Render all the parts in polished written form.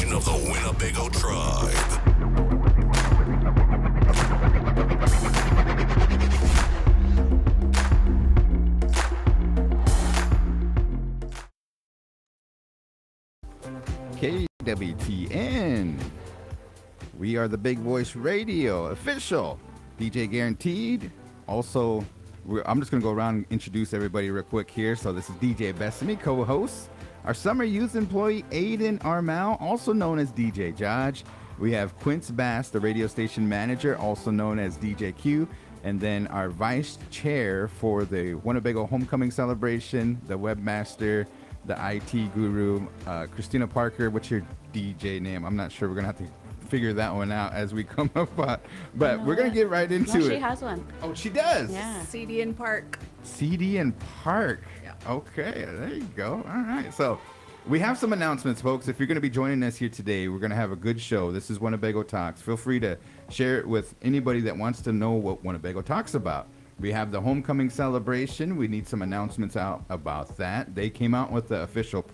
station of the Winnebago tribe. KWTN. We are the Big Voice Radio official. DJ Guaranteed. Also, I'm just going to go around and introduce everybody real quick here. So this is DJ Bethani, co-host. Our summer youth employee, Aiden Armel, also known as DJ Judge. We have Quince Bass, the radio station manager, also known as DJ Q. And then our vice chair for the Winnebago Homecoming Celebration, the webmaster, the IT guru, Christina Parker. What's your DJ name? I'm not sure. We're going to have to figure that one out as we come up. But we're going to get right into it. She has one. Oh, she does? Yeah. CD and Park. CD and Park. Yeah. Okay, there you go. All right. So we have some announcements, folks. If you're going to be joining us here today, we're going to have a good show. This is Winnebago Talks. Feel free to share it with anybody that wants to know what Winnebago talks about. We have the homecoming celebration. We need some announcements out about that. They came out with the official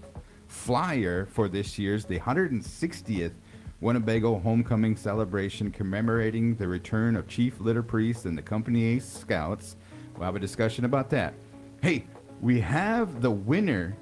flyer for this year's the 160th Winnebago Homecoming Celebration, commemorating the return of Chief Litter Priest and the Company Ace Scouts. We'll have a discussion about that. Hey, we have the winner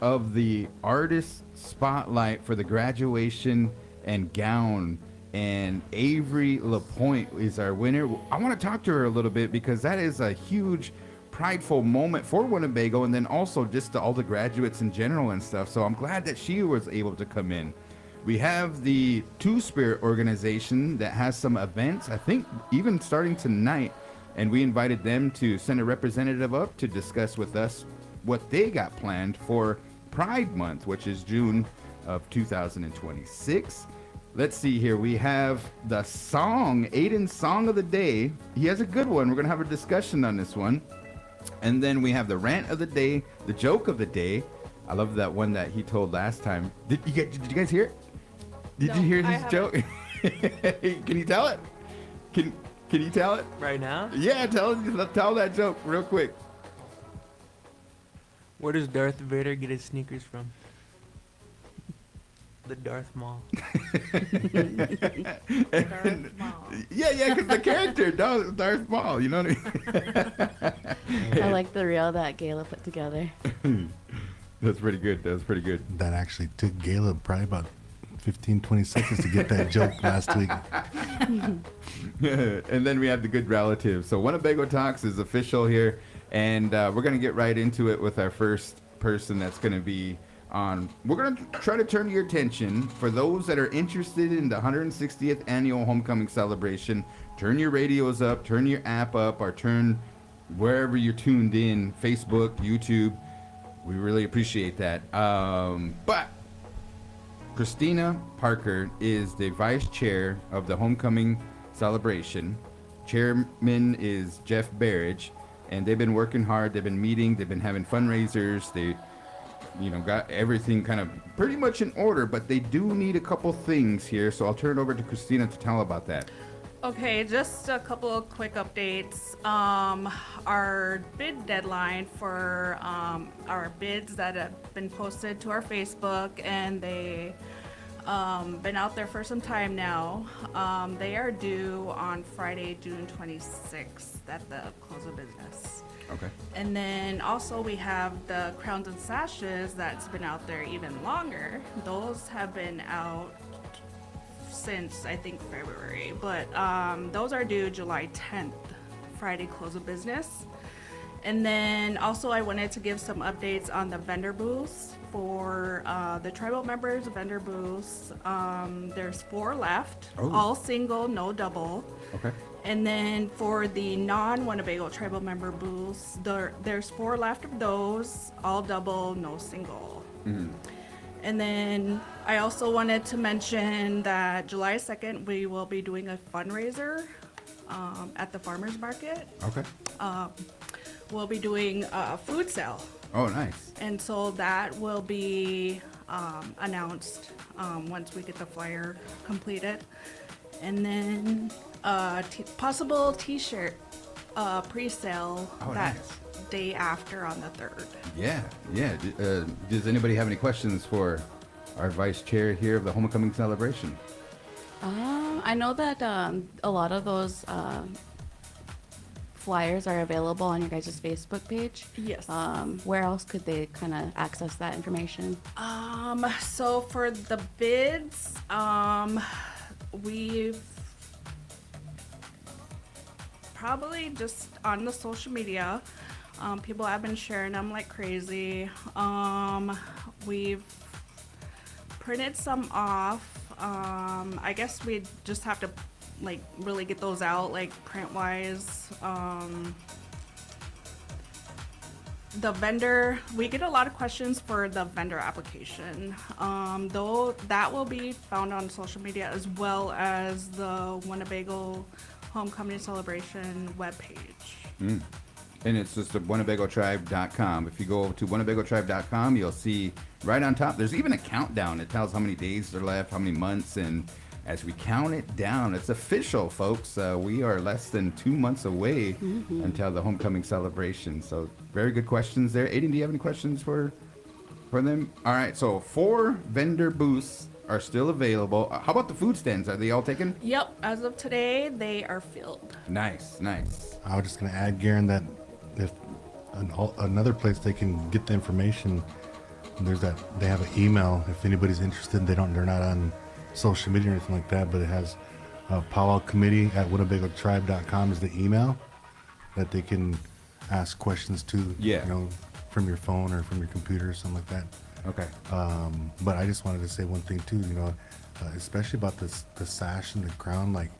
of the Artist Spotlight for the graduation and gown, and Avery LaPointe is our winner. I want to talk to her a little bit because that is a huge, prideful moment for Winnebago, and then also just to all the graduates in general and stuff. So I'm glad that she was able to come in. We have the Two Spirit organization that has some events, I think even starting tonight, and we invited them to send a representative up to discuss with us what they got planned for Pride Month, which is June of 2026. Let's see here. We have the song, Aiden's Song of the Day. He has a good one. We're going to have a discussion on this one. And then we have the rant of the day, the joke of the day. I love that one that he told last time. Did you guys hear it? Did you hear his joke? Can you tell it? Can you tell it? Right now? Yeah, tell that joke real quick. Where does Darth Vader get his sneakers from? The Darth Maul. Yeah, because the character, Darth Maul, you know what I mean? I like the reel that Gayla put together. That's pretty good. That actually took Gayla probably about 15, 20 seconds to get that joke last week. And then we have the good relative. So Winnebago Talks is official here, and we're going to get right into it with our first person that's going to be on. We're going to try to turn your attention, for those that are interested in the 160th annual homecoming celebration, turn your radios up, turn your app up, or turn wherever you're tuned in, Facebook, YouTube. We really appreciate that. But Christina Parker is the vice chair of the homecoming celebration. Chairman is Jeff Barrage, and they've been working hard. They've been meeting. They've been having fundraisers. They got everything kind of pretty much in order, but they do need a couple things here. So I'll turn it over to Christina to tell about that. Okay, just a couple of quick updates. Our bid deadline for our bids that have been posted to our Facebook, and they been out there for some time now. They are due on Friday, June 26th at the close of business. Okay. And then also we have the crowns and sashes that's been out there even longer. Those have been out since I think February, but those are due July 10th, Friday close of business. And then also I wanted to give some updates on the vendor booths for the tribal members vendor booths. There's 4 left, all single, no double. Okay. And then for the non-Winnebago tribal member booths, there's 4 left of those, all double, no single. Mm-hmm. And then I also wanted to mention that July 2nd, we will be doing a fundraiser at the farmer's market. Okay. We'll be doing a food sale. Oh, nice. And so that will be announced once we get the flyer completed. And then possible t-shirt pre-sale that day after on the 3rd. Yeah. Does anybody have any questions for our vice chair here of the homecoming celebration. I know that a lot of those flyers are available on your guys' Facebook page. Yes. Where else could they kind of access that information? So for the bids, we've probably just on the social media. People have been sharing them like crazy. We've printed some off. I guess we just have to like really get those out like print wise. The vendor, we get a lot of questions for the vendor application. Though that will be found on social media as well as the Winnebago Homecoming Celebration webpage. And it's just at WinnebagoTribe.com. If you go to WinnebagoTribe.com, you'll see right on top, there's even a countdown. It tells how many days are left, how many months, and as we count it down, it's official, folks. We are less than 2 months away until the homecoming celebration. So very good questions there. Aiden, do you have any questions for them? All right, so 4 vendor booths are still available. How about the food stands? Are they all taken? Yep, as of today, they are filled. Nice, nice. I was just going to add, Garan, that if another place they can get the information, there's that they have an email. If anybody's interested, they're not on social media or anything like that, but it has powwow committee at winnebagotribe.com is the email that they can ask questions to. Yeah. You know, from your phone or from your computer or something like that. Okay. But I just wanted to say one thing too, you know, especially about the sash and the crown, like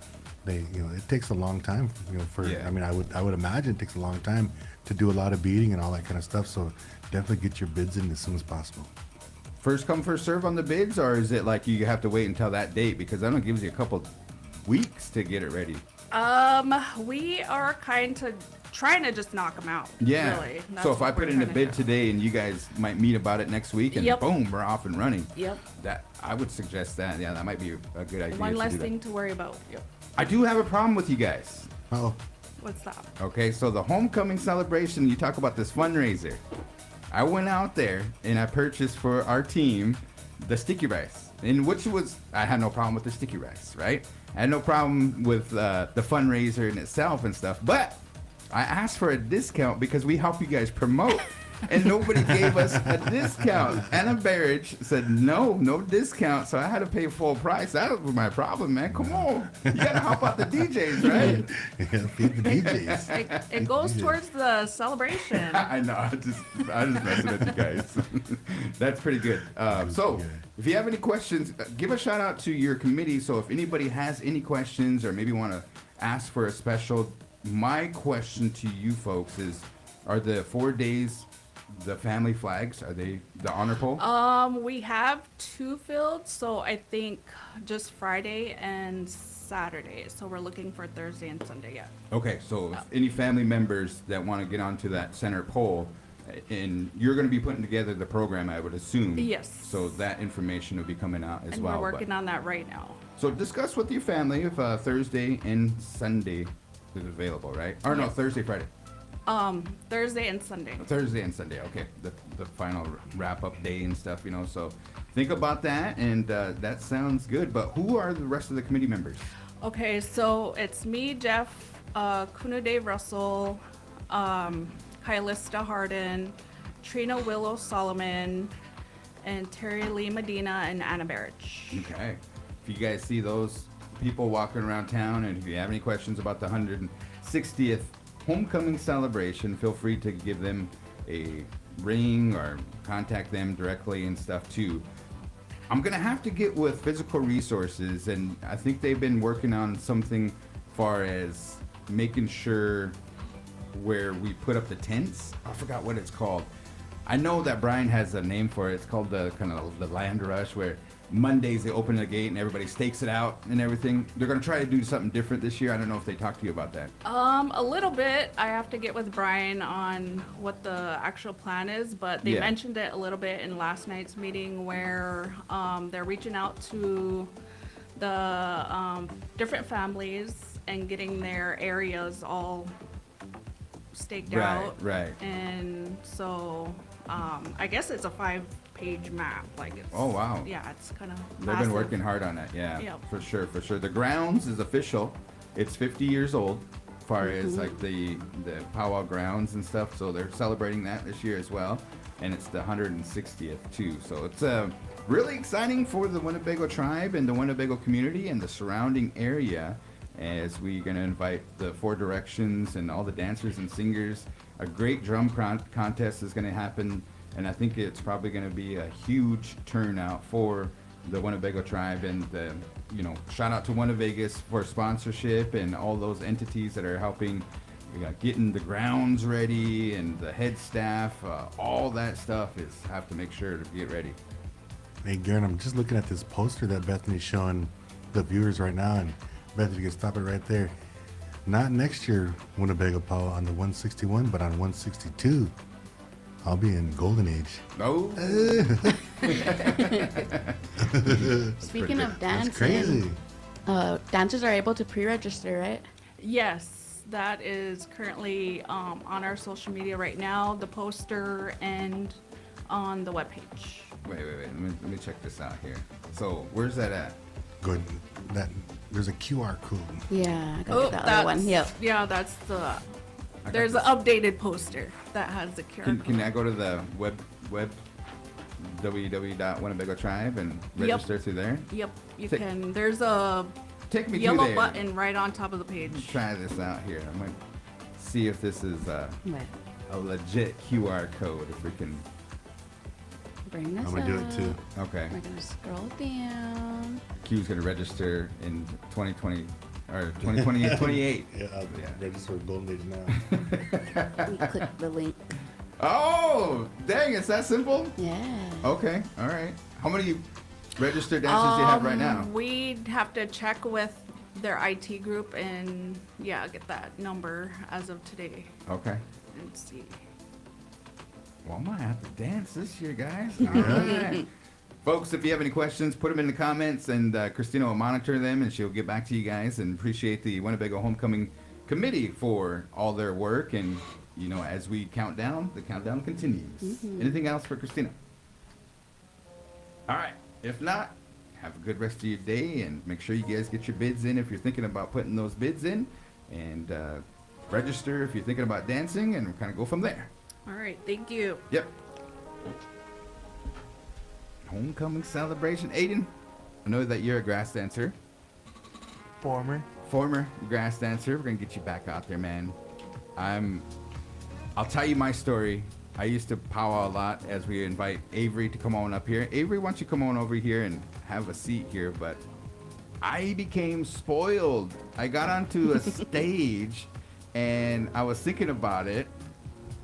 it takes a long time, you know, Yeah. I mean, I would imagine it takes a long time to do a lot of beading and all that kind of stuff. So definitely get your bids in as soon as possible. First come, first serve on the bids, or is it like you have to wait until that date? Because I know it gives you a couple weeks to get it ready. We are kind of trying to just knock them out. Yeah. Really. That's So if I what put we're in a trying to bid do. today and you guys might meet about it next week and Yep. boom, we're off and running. Yep. That I would suggest that. Yeah, that might be a good idea. One to less do that. thing to worry about. Yep. I do have a problem with you guys. Oh, What's that? Okay, so the homecoming celebration, you talk about this fundraiser. I went out there and I purchased for our team the sticky rice, and I had no problem with the sticky rice, right? I had no problem with the fundraiser in itself and stuff, but I asked for a discount because we help you guys promote, and nobody gave us a discount. Anna Barrage said no discount, so I had to pay full price. That was my problem, man. Come on, you gotta help out the DJs, right? yeah, feed the DJs. It goes towards the celebration. I know. I just messing with you guys. That's pretty good. So, if you have any questions, give a shout out to your committee. So, if anybody has any questions or maybe want to ask for a special, my question to you folks is: are the 4 days the family flags? Are they the honor pole? We have 2 filled, so I think just Friday and Saturday. So we're looking for Thursday and Sunday yet. Okay, so if any family members that want to get onto that center pole, and you're going to be putting together the program, I would assume. Yes. So that information will be coming out as And well. we're but- working on that right now. So discuss with your family if Thursday and Sunday is available, right? Or no, Yes. Thursday, Friday. Thursday and Sunday. Thursday and Sunday, okay. The final wrap-up day and stuff, you know. So think about that, and that sounds good. But who are the rest of the committee members? Okay, so it's me, Jeff, Kuno Dave Russell, Kylista Harden, Trina Willow Solomon, and Terry Lee Medina and Anna Barrage. Okay. If you guys see those people walking around town, and if you have any questions about the 160th homecoming celebration, feel free to give them a ring or contact them directly and stuff too. I'm gonna have to get with physical resources, and I think they've been working on something far as making sure where we put up the tents. I forgot what it's called. I know that Brian has a name for it. It's called the kind of the land rush, where Mondays they open the gate and everybody stakes it out and everything. They're gonna try to do something different this year. I don't know if they talked to you about that. A little bit. I have to get with Brian on what the actual plan is, but they Yeah. mentioned it a little bit in last night's meeting where they're reaching out to the different families and getting their areas all staked Right, out. right. And so I guess it's a 5-page page map. Like it's. Oh, wow. Yeah, it's kind of. They've been working hard on it, yeah, Yep. for sure, for sure. The grounds is official. It's 50 years old, as far as like the powwow grounds and stuff. So they're celebrating that this year as well, and it's the 160th too. So it's really exciting for the Winnebago tribe and the Winnebago community and the surrounding area, as we're going to invite the Four Directions and all the dancers and singers. A great drum contest is going to happen, and I think it's probably going to be a huge turnout for the Winnebago tribe. And the, shout out to Winnevegas for sponsorship and all those entities that are helping getting the grounds ready, and the head staff, all that stuff is have to make sure to get ready. Hey, Garan, I'm just looking at this poster that Bethany's showing the viewers right now, and Bethany, you can stop it right there. Not next year, Winnebago Powwow on the 161, but on 162. I'll be in Golden Age. Oh, Speaking of That's crazy. dancing, dancers are able to pre-register, right? Yes, that is currently on our social media right now. The poster and on the webpage. wait. Let me check this out here. So where's that at? Good. There's a QR code. Yeah, I got the other one. Yep. Yeah, that's the. got There's an this. updated poster that has the QR code. Can I go to the web www.Winnebago Tribe and register through there? Yep, you Take- can. There's a Take me through yellow there. button right on top of the Let's page. try this out here. I'm gonna see if this is a legit QR code. If we can. Bring this I'm gonna do it too. Okay. We're gonna scroll down. Q's gonna register in 2020 or 2028. 28. Yeah, I'll Yeah. register with Golden Age now. We click the link. Oh, dang! It's that simple. Yeah. Okay. All right. How many registered dancers do you have right now? We'd have to check with their IT group and get that number as of today Okay. and see. Well, I might have to dance this year, guys. All right. Folks, if you have any questions, put them in the comments, and Christina will monitor them, and she'll get back to you guys. And appreciate the Winnebago Homecoming Committee for all their work. And, as we count down, the countdown continues. Anything else for Christina? All right. If not, have a good rest of your day, and make sure you guys get your bids in if you're thinking about putting those bids in, and register if you're thinking about dancing, and we'll kind of go from there. All right, thank you. Yep. Homecoming celebration. Aiden, I know that you're a grass dancer. Former. Former grass dancer. We're going to get you back out there, man. I'll tell you my story. I used to powwow a lot as we invite Avery to come on up here. Avery, why don't you come on over here and have a seat here? But I became spoiled. I got onto a stage and I was thinking about it.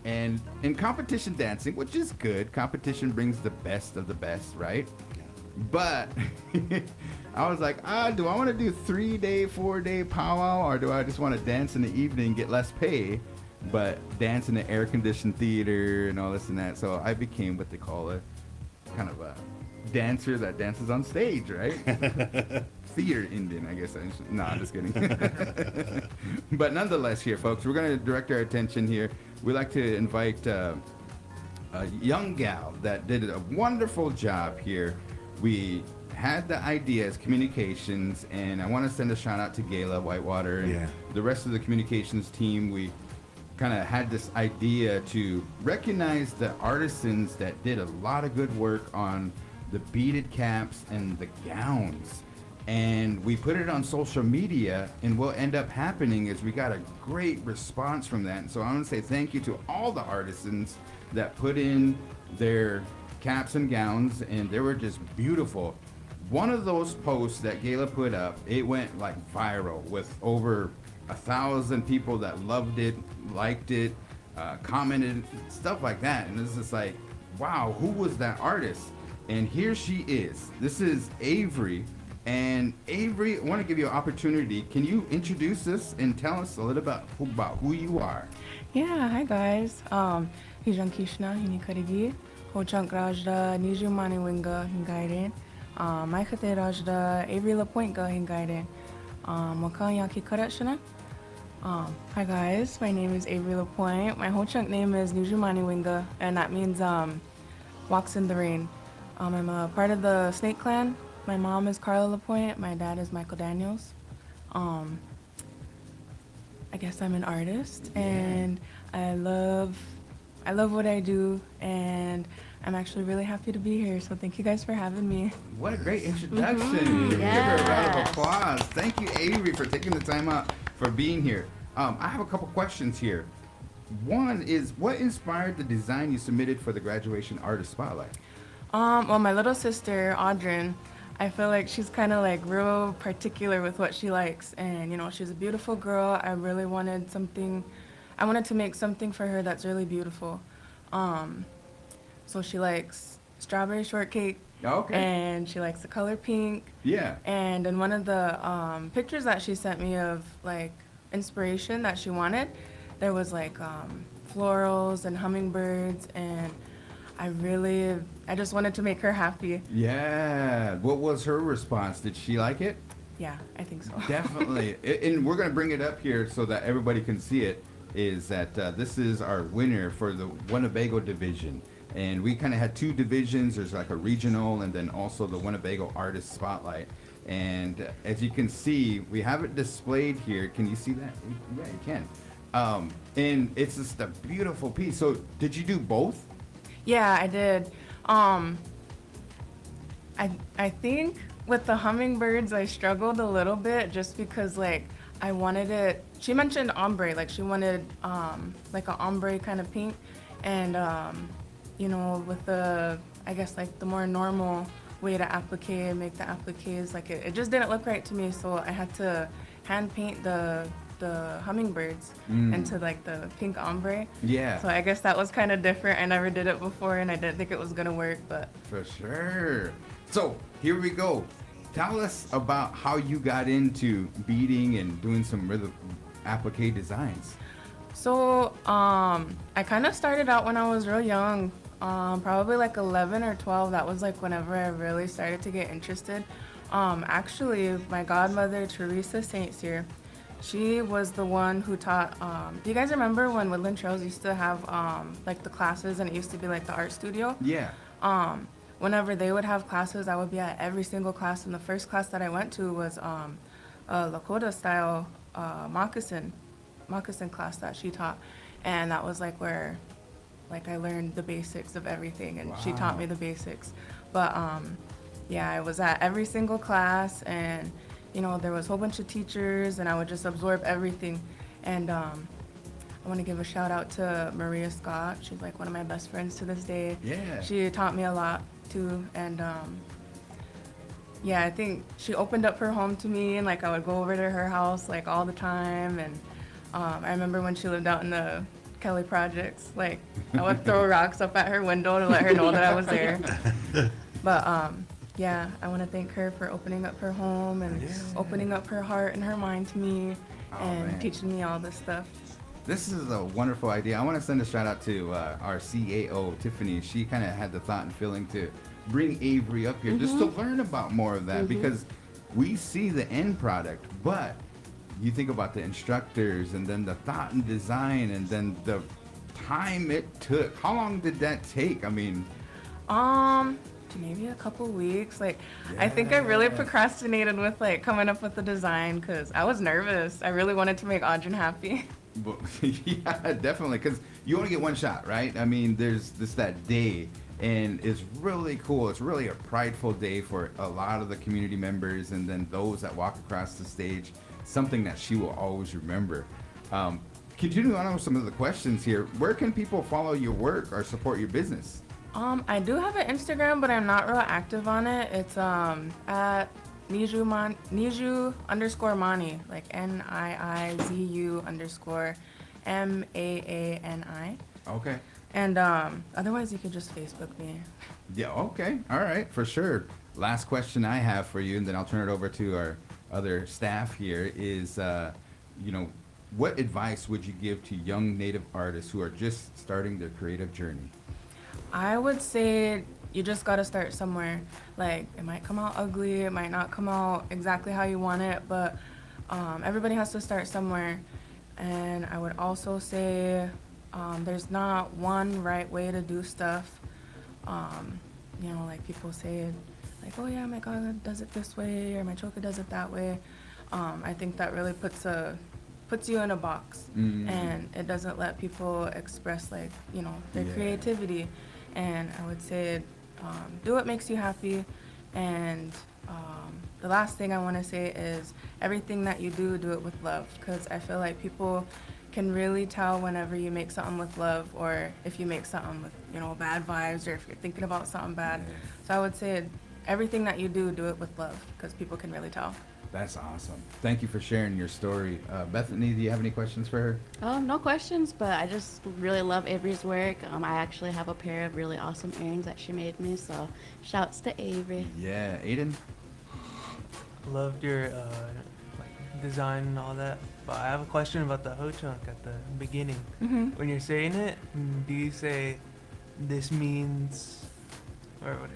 And in competition dancing, which is good, competition brings the best of the best, right? But I was like, do I want to do 3-day, 4-day powwow, or do I just want to dance in the evening, get less pay, but dance in the air-conditioned theater and all this and that? So I became what they call a kind of a dancer that dances on stage, right? Theater Indian, I guess. No, I'm just kidding. But nonetheless, here, folks, we're going to direct our attention here. We like to invite a young gal that did a wonderful job here. We had the ideas, communications, and I want to send a shout out to Gayla Whitewater and the rest of the communications team. We kind of had this idea to recognize the artisans that did a lot of good work on the beaded caps and the gowns. And we put it on social media, and what ended up happening is we got a great response from that. And so I want to say thank you to all the artisans that put in their caps and gowns, and they were just beautiful. One of those posts that Gayla put up, it went like viral with over 1,000 people that loved it, liked it, commented, stuff like that. And it's just like, wow, who was that artist? And here she is. This is Avery. And Avery, I want to give you an opportunity. Can you introduce us and tell us a little about who you are? Yeah, hi guys. Hijan Kishna, Hinikarigi, Hochunk Rajda, Niju Mani Winga, Hingaiden, Maikate Rajda, Avery La Pointga, Hingaiden, Makanyaki Karachana. Hi guys, my name is Avery La Point. My Hochunk name is Niju Mani Winga, and that means walks in the rain. I'm a part of the Snake Clan. My mom is Carla LaPointe. My dad is Michael Daniels. I guess I'm an artist, and I love what I do, and I'm actually really happy to be here. So thank you guys for having me. What a great introduction. Give her a round of applause. Thank you, Avery, for taking the time out for being here. I have a couple questions here. One is, what inspired the design you submitted for the graduation artist spotlight? Well, my little sister, Audrin, I feel like she's kind of like real particular with what she likes. And, you know, she's a beautiful girl. I really wanted to make something for her that's really beautiful. So she likes strawberry shortcake. Okay. And she likes the color pink. Yeah. And in one of the pictures that she sent me of like inspiration that she wanted, there was like florals and hummingbirds, and I just wanted to make her happy. Yeah. What was her response? Did she like it? Yeah, I think so. Definitely. And we're going to bring it up here so that everybody can see it, is that this is our winner for the Winnebago division. And we kind of had two divisions. There's like a regional and then also the Winnebago Artist Spotlight. And as you can see, we have it displayed here. Can you see that? Yeah, you can. And it's just a beautiful piece. So did you do both? Yeah, I did. I think with the hummingbirds, I struggled a little bit just because like I wanted it. She mentioned ombre, like she wanted like an ombre kind of pink, and you know, with the, I guess like the more normal way to make the appliques, like it just didn't look right to me, so I had to hand paint the hummingbirds into like the pink ombre. Yeah. So I guess that was kind of different. I never did it before, and I didn't think it was gonna work, but. For sure. So here we go. Tell us about how you got into beading and doing some rhythm applique designs. So I kind of started out when I was real young, probably like 11 or 12. That was like whenever I really started to get interested. Actually, my godmother, Teresa St. Cyr, she was the one who taught, do you guys remember when Woodland Trails used to have like the classes, and it used to be like the art studio? Yeah. Whenever they would have classes, I would be at every single class, and the first class that I went to was a Lakota style moccasin class that she taught, and that was like where like I learned the basics of everything, and she taught me the basics. But yeah, I was at every single class, and you know, there was a whole bunch of teachers, and I would just absorb everything. And I want to give a shout out to Maria Scott. She's like one of my best friends to this day. Yeah. She taught me a lot too, and yeah, I think she opened up her home to me, and like I would go over to her house like all the time. And I remember when she lived out in the Kelly projects, like I would throw rocks up at her window to let her know that I was there. But yeah, I want to thank her for opening up her home and opening up her heart and her mind to me, and teaching me all this stuff. This is a wonderful idea. I want to send a shout out to our CAO, Tiffany. She kind of had the thought and feeling to bring Avery up here just to learn about more of that, because we see the end product, but you think about the instructors and then the thought and design and then the time it took. How long did that take? I mean, maybe a couple weeks. Like, I think I really procrastinated with like coming up with the design because I was nervous. I really wanted to make Audrin happy. But, yeah, definitely, because you only get one shot, right? I mean, there's that day, and it's really cool. It's really a prideful day for a lot of the community members, and then those that walk across the stage. Something that she will always remember. Continuing on with some of the questions here, where can people follow your work or support your business? I do have an Instagram, but I'm not real active on it. It's at Niju_Mani, like NIIZU_MAANI. Okay. And otherwise, you could just Facebook me. Yeah, okay. All right, for sure. Last question I have for you, and then I'll turn it over to our other staff here, is, you know, what advice would you give to young Native artists who are just starting their creative journey? I would say you just got to start somewhere. Like, it might come out ugly, it might not come out exactly how you want it, but everybody has to start somewhere. And I would also say there's not one right way to do stuff. you know, like people say, like, oh yeah, my God does it this way, or my choka does it that way. I think that really puts you in a box, and it doesn't let people express, like, you know, their creativity. And I would say, do what makes you happy. And the last thing I want to say is everything that you do it with love, because I feel like people can really tell whenever you make something with love, or if you make something with, you know, bad vibes, or if you're thinking about something bad. So I would say everything that you do it with love, because people can really tell. That's awesome. Thank you for sharing your story. Bethany, do you have any questions for her? No questions, but I just really love Avery's work. I actually have a pair of really awesome earrings that she made me, so shouts to Avery. Yeah, Aiden? Loved your like design and all that. But I have a question about the ho chunk at the beginning. When you're saying it, do you say this means, or what?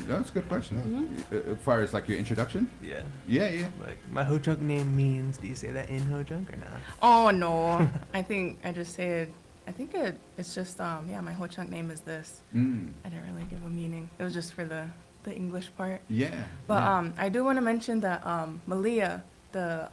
That's a good question. As far as like your introduction? Yeah. Yeah. Like my ho chunk name means. Do you say that in ho chunk or not? Oh no, I think I just say it. I think it's just yeah, my whole chunk name is this. I didn't really give a meaning. It was just for the English part. Yeah. But yeah. I do want to mention that Malia, the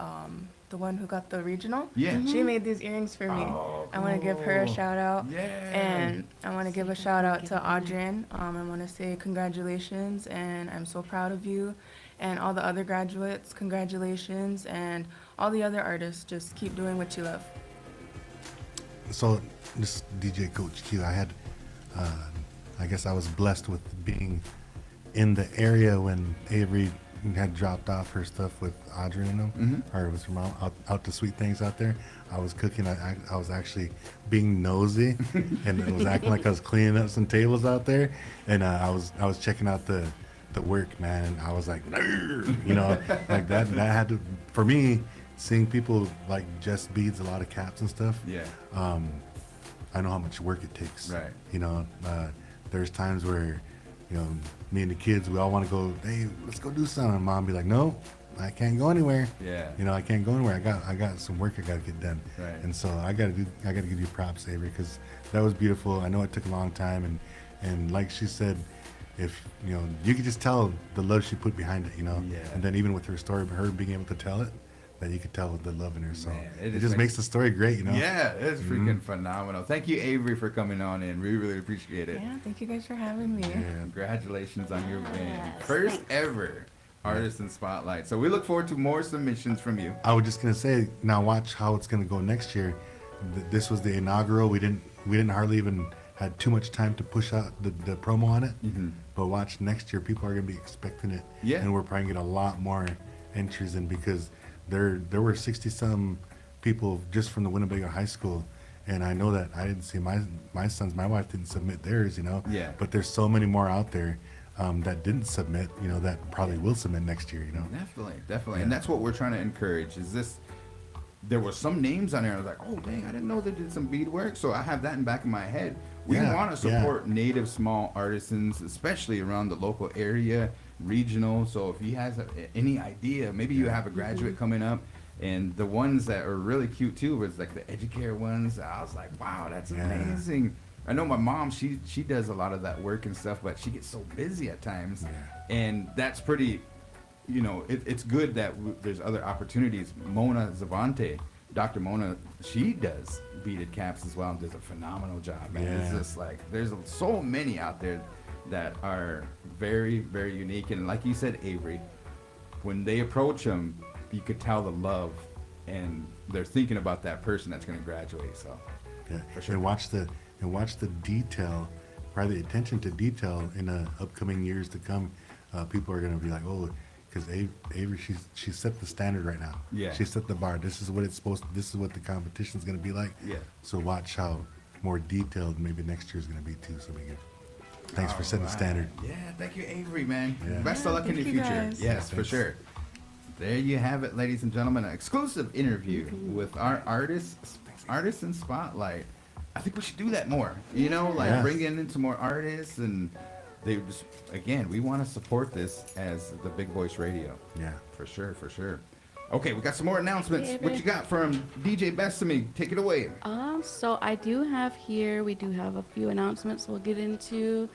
one who got the regional, she made these earrings for me. Oh, I want to give her a cool. shout out. Yeah. And I want to give a shout out to Adrian. I want to say congratulations, and I'm so proud of you. And all the other graduates, congratulations. And all the other artists, just keep doing what you love. So this is DJ Coach Q. I had, I guess I was blessed with being in the area when Avery had dropped off her stuff with Audrey and them, or with her mom out to Sweet Things out there. I was cooking. I was actually being nosy, and it was acting like I was cleaning up some tables out there, and I was checking out the work, man. And I was like, you know, like that had to, for me, seeing people like Just Beads, a lot of caps and stuff. Yeah. I know how much work it takes. Right. You know, there's times where, you know, me and the kids, we all want to go, hey, let's go do something. And Mom be like, no, I can't go anywhere. Yeah. You know, I can't go anywhere. I got some work I got to get done. Right. And so I got to give you props, Avery, because that was beautiful. I know it took a long time, and like she said, if, you know, you could just tell the love she put behind it, you know. Yeah. And then even with her story, her being able to tell it, that you could tell the love in her. So Man, it just makes the story great, you know. Yeah, it's freaking phenomenal. Thank you, Avery, for coming on in. We really appreciate it. Yeah, thank you guys for having me. Yeah. Congratulations on your win. Yes, First thanks. ever Artist in Spotlight. So we look forward to more submissions from you. I was just gonna say, now watch how it's gonna go next year. This was the inaugural. We didn't hardly even had too much time to push out the promo on it. But watch next year, people are gonna be expecting it. Yeah. And we're probably gonna get a lot more entries in, because there were 60-some people just from the Winnebago High School, and I know that I didn't see my wife didn't submit theirs, you know. Yeah. But there's so many more out there that didn't submit, you know, that probably will submit next year, you know. Definitely. And that's what we're trying to encourage. Is this? There were some names on there. I was like, oh dang, I didn't know they did some beadwork. So I have that in the back of my head. We Yeah, want to support native small artisans, especially around the local area, regional. So if he has any idea, maybe you have a graduate coming up, and the ones that are really cute too was like the Educare ones. I was like, wow, that's amazing. I know my mom, she does a lot of that work and stuff, but she gets so busy at times, and that's pretty. You know, it's good that there's other opportunities. Mona Zavante, Dr. Mona, she does beaded caps as well and does a phenomenal job, man. It's just like, there's so many out there that are very, very unique. And like you said, Avery, when they approach them, you could tell the love, and they're thinking about that person that's going to graduate. So, Yeah, for sure. and watch the detail, probably the attention to detail in the upcoming years to come. People are gonna be like, oh, because Avery, she set the standard right now. Yeah. She set the bar. This is what it's supposed. This is what the competition's gonna be like. Yeah. So watch how more detailed maybe next year's gonna be too. So we get. Thanks for setting the Alright. standard. Yeah, thank you, Avery, man. Yeah. Best of luck in the Thank you, future. guys. Yes, for Thanks. sure. There you have it, ladies and gentlemen. An exclusive interview with our artist in Spotlight. I think we should do that more. You know, like Yes. bring in some more artists, and they just, again, we want to support this as the Big Voice Radio. Yeah. For sure, for sure. Okay, we got some more announcements. Hey, What babe. you got from DJ Bethany? Take it away. So I do have here, we do have a few announcements we'll get into.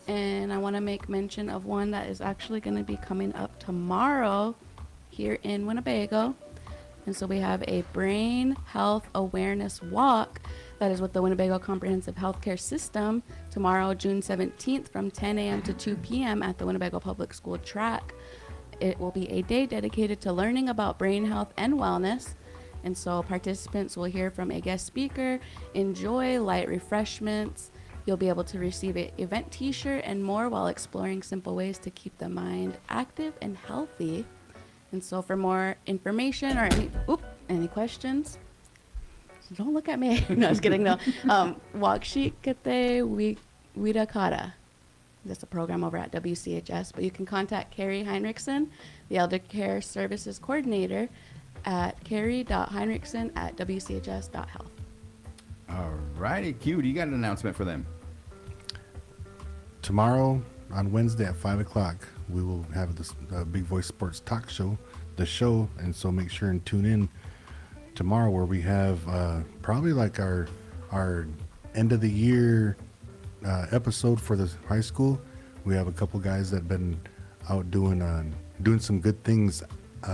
And I want to make mention of one that is actually going to be coming up tomorrow here in Winnebago. And so we have a brain health awareness walk that is with the Winnebago Comprehensive Healthcare System tomorrow, June 17th from 10 a.m. to 2 p.m. at the Winnebago Public School track. It will be a day dedicated to learning about brain health and wellness. And so participants will hear from a guest speaker, enjoy light refreshments. You'll be able to receive an event t-shirt and more while exploring simple ways to keep the mind active and healthy. And so for more information or any questions, don't look at me. No, I was kidding. No. Wakshik Kate Wida Kata. That's a program over at WCHS. But you can contact Carrie Heinrichsen, the Elder Care Services Coordinator, at carrie.heinrichsen@wchs.health. All righty, Q, you got an announcement for them? Tomorrow on Wednesday at 5 o'clock, we will have this Big Voice Sports Talk Show, the show, and so make sure and tune in tomorrow where we have probably like our end of the year episode for the high school. We have a couple guys that have been out doing some good things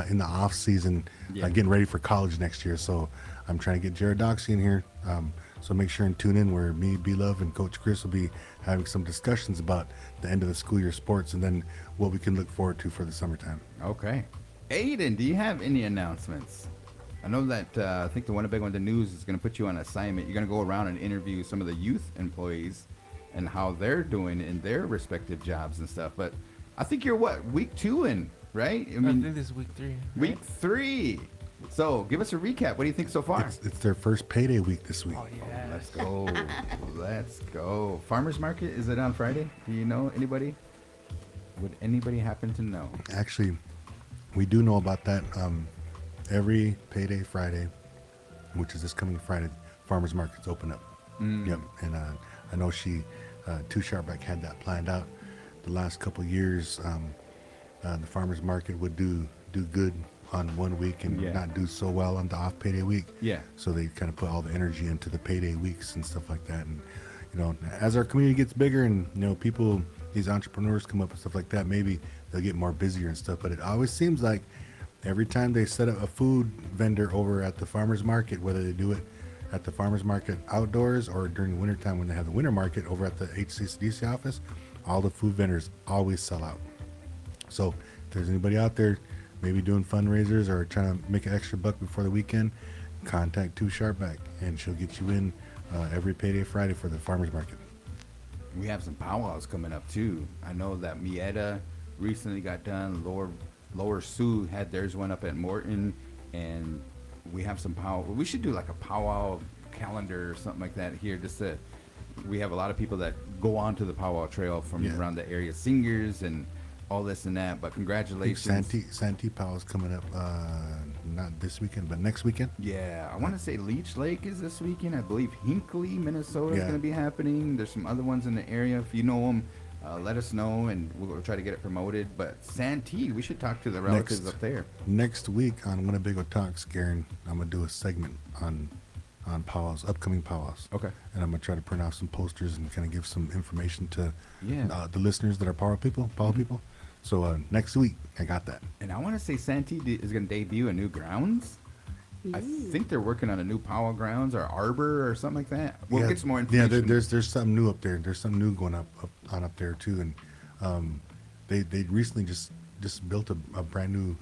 in the off season, getting ready for college next year. So I'm trying to get Jared Doxey in here. So make sure and tune in where me, B-Love, and Coach Chris will be having some discussions about the end of the school year sports and then what we can look forward to for the summertime. Okay. Aiden, do you have any announcements? I know that I think the Winnebago in the News is going to put you on assignment. You're going to go around and interview some of the youth employees and how they're doing in their respective jobs and stuff. But I think you're week 2 in, right? I think this is week 3. Right? Week 3. So give us a recap. What do you think so far? It's their first payday week this week. Oh, yeah. Let's go. Let's go. Farmers market, is it on Friday? Do you know anybody? Would anybody happen to know? Actually, we do know about that. Every payday Friday, which is this coming Friday, farmers markets open up. Yep. And I know Two Sharpback had that planned out. The last couple of years, the farmers market would do good on one week and not do so well on the off payday week. Yeah. So they kind of put all the energy into the payday weeks and stuff like that. And as our community gets bigger and people, these entrepreneurs come up and stuff like that, maybe they'll get more busier and stuff. But it always seems like every time they set up a food vendor over at the farmers market, whether they do it at the farmers market outdoors or during the wintertime when they have the winter market over at the HCCDC office, all the food vendors always sell out. So if there's anybody out there maybe doing fundraisers or trying to make an extra buck before the weekend, contact Two Sharpback and she'll get you in every payday Friday for the farmers market. We have some powwows coming up too. I know that Mieta recently got done. Lower Sioux had theirs went up at Morton, and we have some powwow. We should do like a powwow calendar or something like that here. We have a lot of people that go on to the powwow trail from around the area, singers and all this and that. But congratulations. Santee powwow's coming up, not this weekend, but next weekend. Yeah, I want to say Leech Lake is this weekend. I believe Hinckley, Minnesota is going to be happening. There's some other ones in the area. If you know them, let us know, and we'll try to get it promoted. But Santee, we should talk to the relatives up there. Next week on Winnebago Talks, Garan, I'm going to do a segment on powwows, upcoming powwows. Okay. And I'm going to try to print out some posters and kind of give some information to the listeners that are powwow people. So next week, I got that. And I want to say Santee is going to debut a new grounds. I think they're working on a new powwow grounds or arbor or something like that. We'll get some more information. Yeah, there's something new up there. There's something new going up there too. And they recently just built a brand new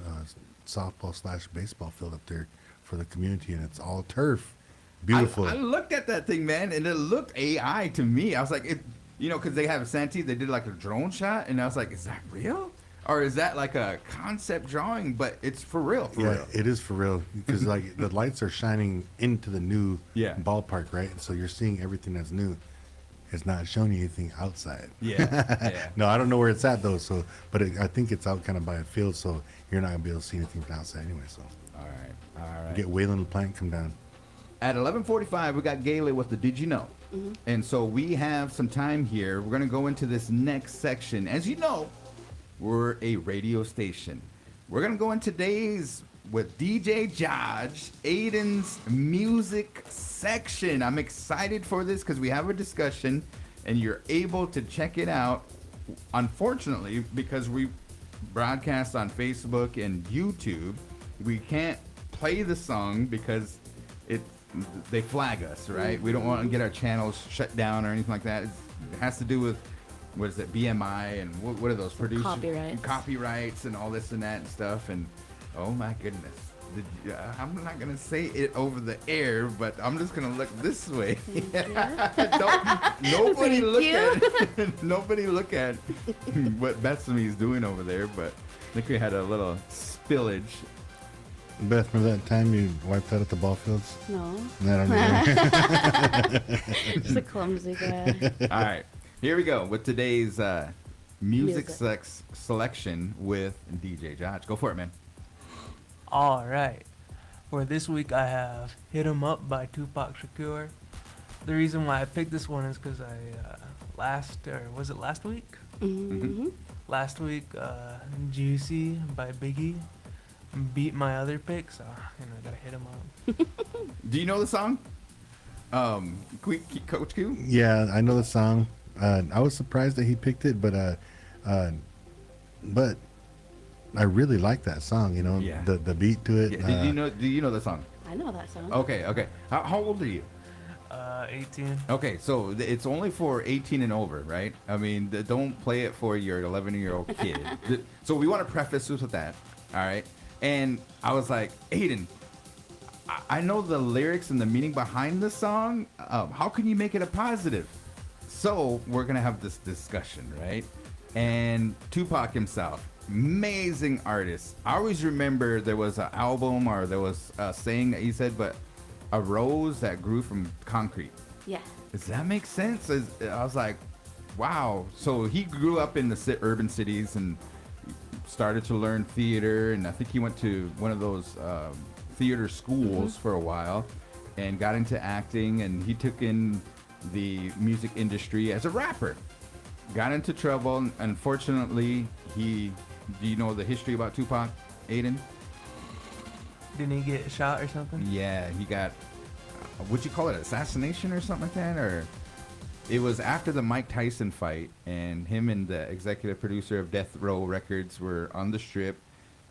softball/baseball field up there for the community, and it's all turf. Beautiful. I looked at that thing, man, and it looked AI to me. I was like, because they have Santee, they did like a drone shot, and I was like, is that real? Or is that like a concept drawing? But it's for real. Yeah, it is for real because like the lights are shining into the new ballpark, right? So you're seeing everything that's new. It's not showing you anything outside. Yeah. No, I don't know where it's at though. So, but I think it's out kind of by a field, so you're not gonna be able to see anything from outside anyway. So. All right. Get Waylon LaPlante come down. At 11:45, we got Gayle with the Did You Know? Mm-hmm. And so we have some time here. We're gonna go into this next section. As you know, we're a radio station. We're going to go in today's with DJ Josh, Aiden's music section. I'm excited for this because we have a discussion and you're able to check it out unfortunately, because we broadcast on Facebook and YouTube, we can't play the song because it they flag us, right? We don't want to get our channels shut down or anything like that. It has to do with what is it, BMI and what are those producers? Copyrights and all this and that and stuff. And oh my goodness. I'm not gonna say it over the air, but I'm just gonna look this way. Nobody look at nobody look at what Bethany is doing over there. But I think we had a little spillage. Beth, remember that time you wiped out at the ball fields? No. That Just a clumsy guy. All right, here we go with today's music selection with DJ Josh. Go for it, man. All right. For this week, I have "Hit 'Em Up" by Tupac Shakur. The reason why I picked this one is because last week? Mm-hmm. Last week, "Juicy" by Biggie beat my other pick, so I gotta hit 'em up. Do you know the song? Coach Q? Yeah, I know the song. I was surprised that he picked it, but I really like that song. You know, Yeah. the beat to it. Yeah. Do you know the song? I know that song. Okay. How old are you? 18. Okay, so it's only for 18 and over, right? I mean, don't play it for your 11-year-old kid. So we want to preface this with that, all right? And I was like, Aiden, I know the lyrics and the meaning behind the song. How can you make it a positive? So we're going to have this discussion, right? And Tupac himself, amazing artist. I always remember there was an album or there was a saying that he said, but a rose that grew from concrete. Yeah. Does that make sense? I was like, wow. So he grew up in the urban cities and started to learn theater. And I think he went to one of those theater schools for a while and got into acting. And he took in the music industry as a rapper. Got into trouble. Unfortunately, do you know the history about Tupac, Aiden? Didn't he get shot or something? Yeah, he got, would you call it assassination or something like that? Or it was after the Mike Tyson fight, and him and the executive producer of Death Row Records were on the strip,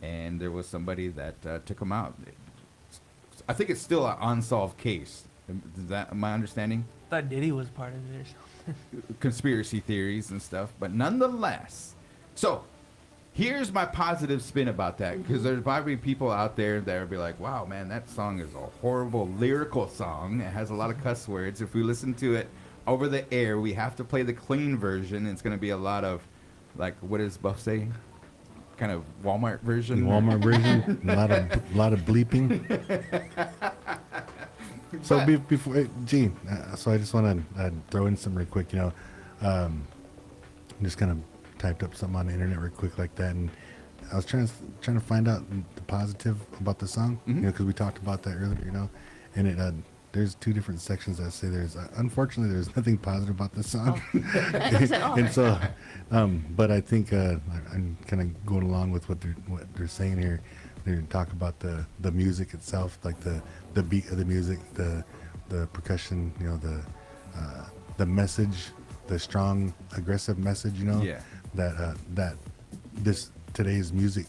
and there was somebody that took him out. I think it's still an unsolved case. Is that my understanding? I thought Diddy was part of it or something. Conspiracy theories and stuff, but nonetheless. So here's my positive spin about that, because there's probably people out there that would be like, wow, man, that song is a horrible lyrical song. It has a lot of cuss words. If we listen to it over the air, we have to play the clean version. It's going to be a lot of, like, what does Buff say? Kind of Walmart version? Walmart version. A lot of bleeping. So before, Gene, so I just want to throw in some real quick, I'm just kind of typed up something on the internet real quick like that, and I was trying to find out the positive about the song, because we talked about that earlier, and it there's two different sections that say unfortunately there's nothing positive about this song, and so but I think I'm kind of going along with what they're saying here. They talk about the music itself, like the beat of the music, the percussion, the message, the strong aggressive message, Yeah. that this today's music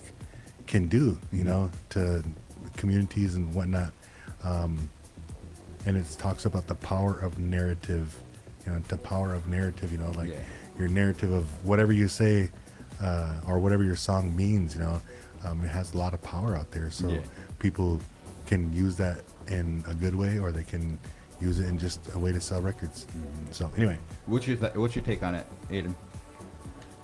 can do, to communities and whatnot. And it talks about the power of narrative, the power of narrative, like your narrative of whatever you say, or whatever your song means, it has a lot of power out there. So people can use that in a good way, or they can use it in just a way to sell records. So anyway, what's your take on it, Aiden?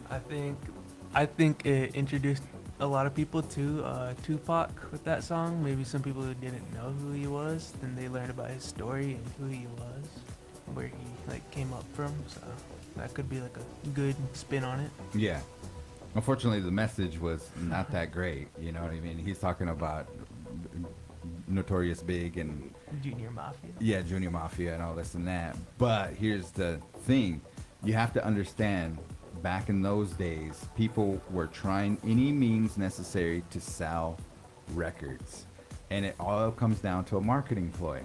I think it introduced a lot of people to Tupac with that song. Maybe some people who didn't know who he was, then they learned about his story and who he was, where he came up from. So that could be like a good spin on it. Yeah. Unfortunately, the message was not that great. You know what I mean? He's talking about Notorious Big and Junior Mafia. Yeah, Junior Mafia and all this and that. But here's the thing. You have to understand, back in those days, people were trying any means necessary to sell records. And it all comes down to a marketing ploy.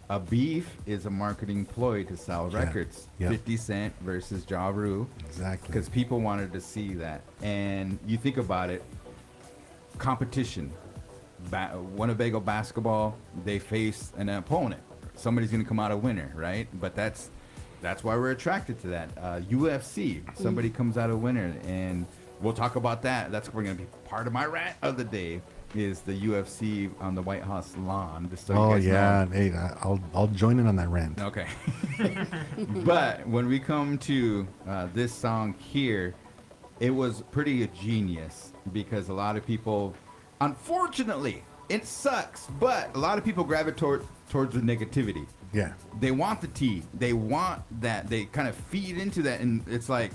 A beef is a marketing ploy to sell Yeah. records. Yep. 50 Cent versus Ja Rule. Exactly. Because people wanted to see that. And you think about it, competition. Winnebago basketball, they face an opponent. Somebody's going to come out a winner, right? But that's why we're attracted to that. UFC, somebody comes out a winner, and we'll talk about that. That's going to be part of my rant of the day. Is the UFC on the White House lawn? Just so you Oh guys yeah, know. hey, I'll join in on that rant. Okay. But when we come to this song here, it was pretty genius because a lot of people, unfortunately, it sucks, but a lot of people gravitate towards the negativity. Yeah, They want the tea. They want that. They kind of feed into that. And it's like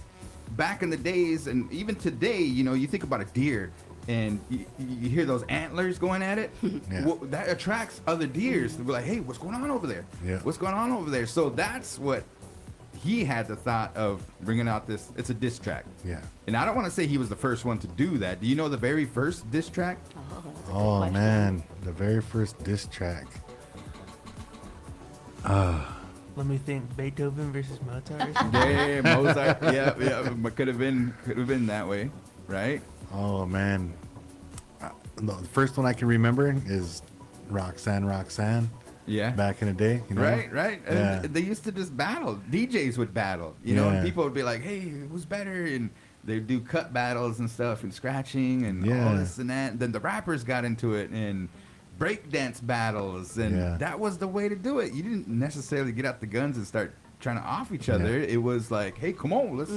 back in the days and even today, you think about a deer and you hear those antlers going at it. Yeah. Well, that attracts other deers to be like, hey, what's going on over there? Yeah. What's going on over there? So that's what he had the thought of bringing out this. It's a diss track. yeah. And I don't want to say he was the first one to do that. Do you know the very first diss track? Oh, that's a good Oh question. man, the very first diss track. Let me think. Beethoven versus Mozart. Or something? Yeah, Mozart. Yeah. But could have been that way, right? Oh man, the first one I can remember is Roxanne. Yeah. Back in the day, Right. Yeah. And they used to just battle. DJs would battle, and Yeah. people would be like, hey, who's better? And they'd do cut battles and stuff and scratching and all Yeah. this and that. And then the rappers got into it and breakdance battles. And Yeah. that was the way to do it. You didn't necessarily get out the guns and start trying to off each other. It was like, hey, come on, let's...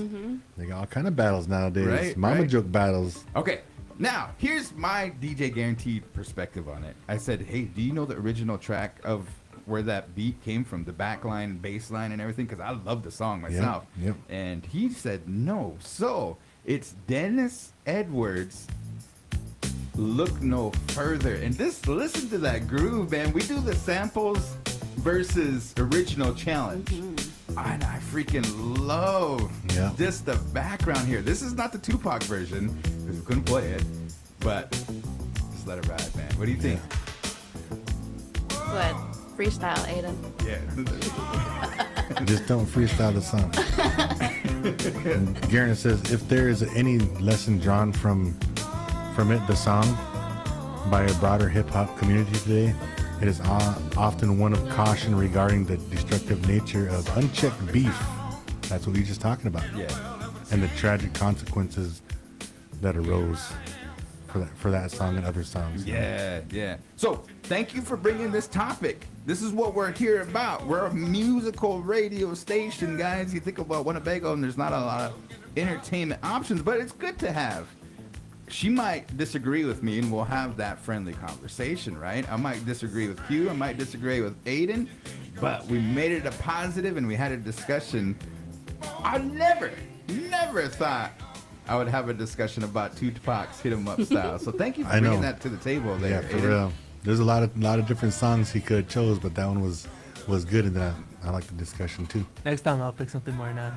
They got all kind of battles nowadays. Right, Mama right. joke battles. Okay, now here's my DJ Guaranteed perspective on it. I said, hey, do you know the original track of where that beat came from, the back line, bass line, and everything? Because I love the song myself. Yep. And he said no. So it's Dennis Edwards. Look no further. And this, listen to that groove, man. We do the samples versus original challenge. And I freaking love Yeah. just the background here. This is not the Tupac version because we couldn't play it, but just let it ride, man. What do you think? Good. Freestyle, Aiden. Yeah. Just don't freestyle the song. And Garan says, if there is any lesson drawn from it, the song, by a broader hip hop community today, it is often one of caution regarding the destructive nature of unchecked beef. That's what we were just talking about. Yeah. And the tragic consequences that arose for that song and other songs. Yeah. So thank you for bringing this topic. This is what we're here about. We're a musical radio station, guys. You think about Winnebago and there's not a lot of entertainment options, but it's good to have. She might disagree with me and we'll have that friendly conversation, right? I might disagree with Q, I might disagree with Aiden, but we made it a positive and we had a discussion. I never thought I would have a discussion about Tupac's Hit 'Em Up style. So thank you for I know. bringing that to the table there. Yeah, for Aiden. real. There's a lot of different songs he could have chose, but that one was good, and I like the discussion too. Next time I'll pick something more nice.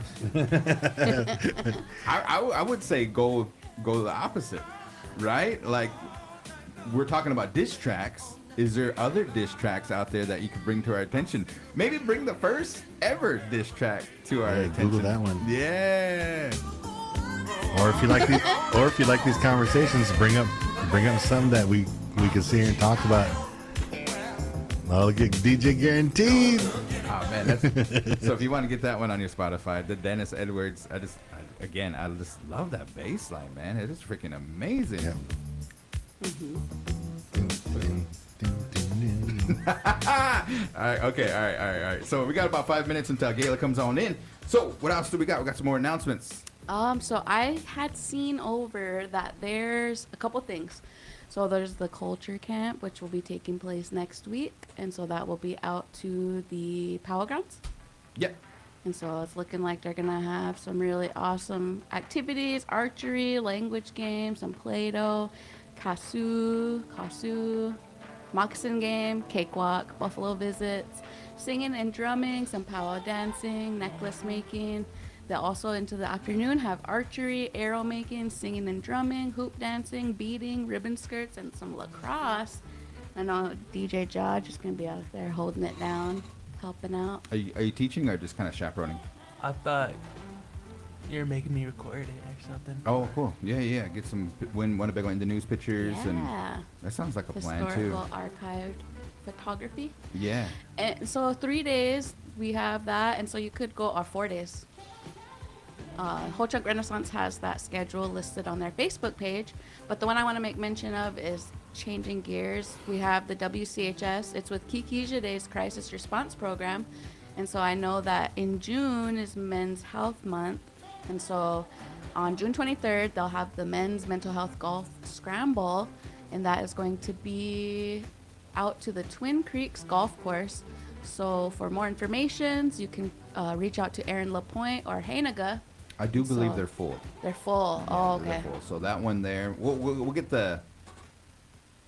I would say go the opposite, right? Like we're talking about diss tracks. Is there other diss tracks out there that you could bring to our attention? Maybe bring the first ever diss track to our Hey, attention. Google that one. Yeah. Or if you like these conversations, bring up some that we can sit here and talk about. I'll get DJ Guaranteed. Oh man, that's so if you want to get that one on your Spotify, the Dennis Edwards, I just love that bass line, man. It is freaking amazing. Yeah. All right. So we got about 5 minutes until Gayla comes on in. So what else do we got? We got some more announcements. So I had seen over that there's a couple things. So there's the culture camp, which will be taking place next week, and so that will be out to the Power Grounds. Yep. And so it's looking like they're gonna have some really awesome activities: archery, language games, some Play-Doh, kasu, moccasin game, cakewalk, buffalo visits, singing and drumming, some powwow dancing, necklace making. They'll also into the afternoon have archery, arrow making, singing and drumming, hoop dancing, beading, ribbon skirts, and some lacrosse. I know DJ Judge is going to be out there holding it down, helping out. Are you teaching or just kind of chaperoning? I thought you're making me record it or something. Oh, cool. Yeah. Get some Winnebago in the news pictures, and Yeah. that sounds like a plan too. Historical archived photography. Yeah. And so 3 days we have that, and so you could go, or 4 days. Ho Chunk Renaissance has that schedule listed on their Facebook page, but the one I want to make mention of is changing gears. We have the WCHS. It's with Kiki Jadet's Crisis Response Program, and so I know that in June is Men's Health Month, and so on June 23rd they'll have the Men's Mental Health Golf Scramble, and that is going to be out to the Twin Creeks Golf Course. So for more information, you can reach out to Aaron LaPointe or Hainaga. I do believe So- they're full. They're full. Oh, They're okay. full. So that one there, we'll get the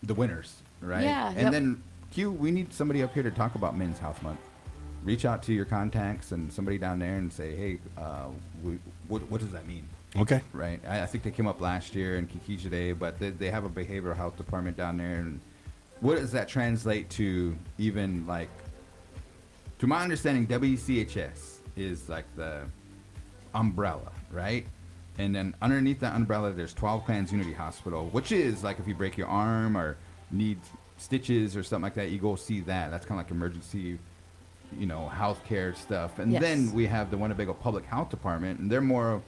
winners, right? Yeah, And yep. then Q, we need somebody up here to talk about Men's Health Month. Reach out to your contacts and somebody down there and say, hey, what does that mean? Okay. Right. I think they came up last year in Kikija Day, but they have a behavioral health department down there. And what does that translate to? Even like, to my understanding, WCHS is like the umbrella, right? And then underneath that umbrella, there's 12 Clans Unity Hospital, which is like if you break your arm or need stitches or something like that, you go see that. That's kind of like emergency, healthcare stuff. And Yes. then we have the Winnebago Public Health Department, and they're more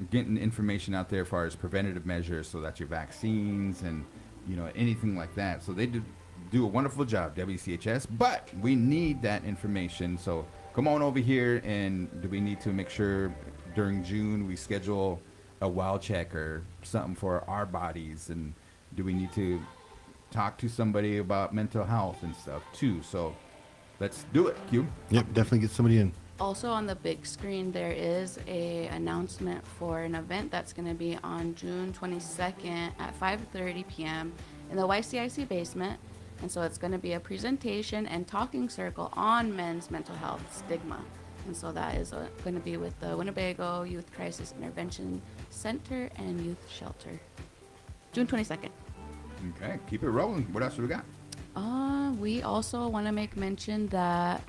getting information out there as far as preventative measures, so that's your vaccines and anything like that. So they do a wonderful job, WCHS, but we need that information. So come on over here, and do we need to make sure during June we schedule a well check or something for our bodies, and do we need to talk to somebody about mental health and stuff too? So let's do it, Q. Yep, definitely get somebody in. Also on the big screen, there is a announcement for an event that's going to be on June 22nd at 5:30 p.m. in the YCIC basement. And so it's going to be a presentation and talking circle on men's mental health stigma. And so that is going to be with the Winnebago Youth Crisis Intervention Center and Youth Shelter. June 22nd. Okay, keep it rolling. What else do we got? We also want to make mention that,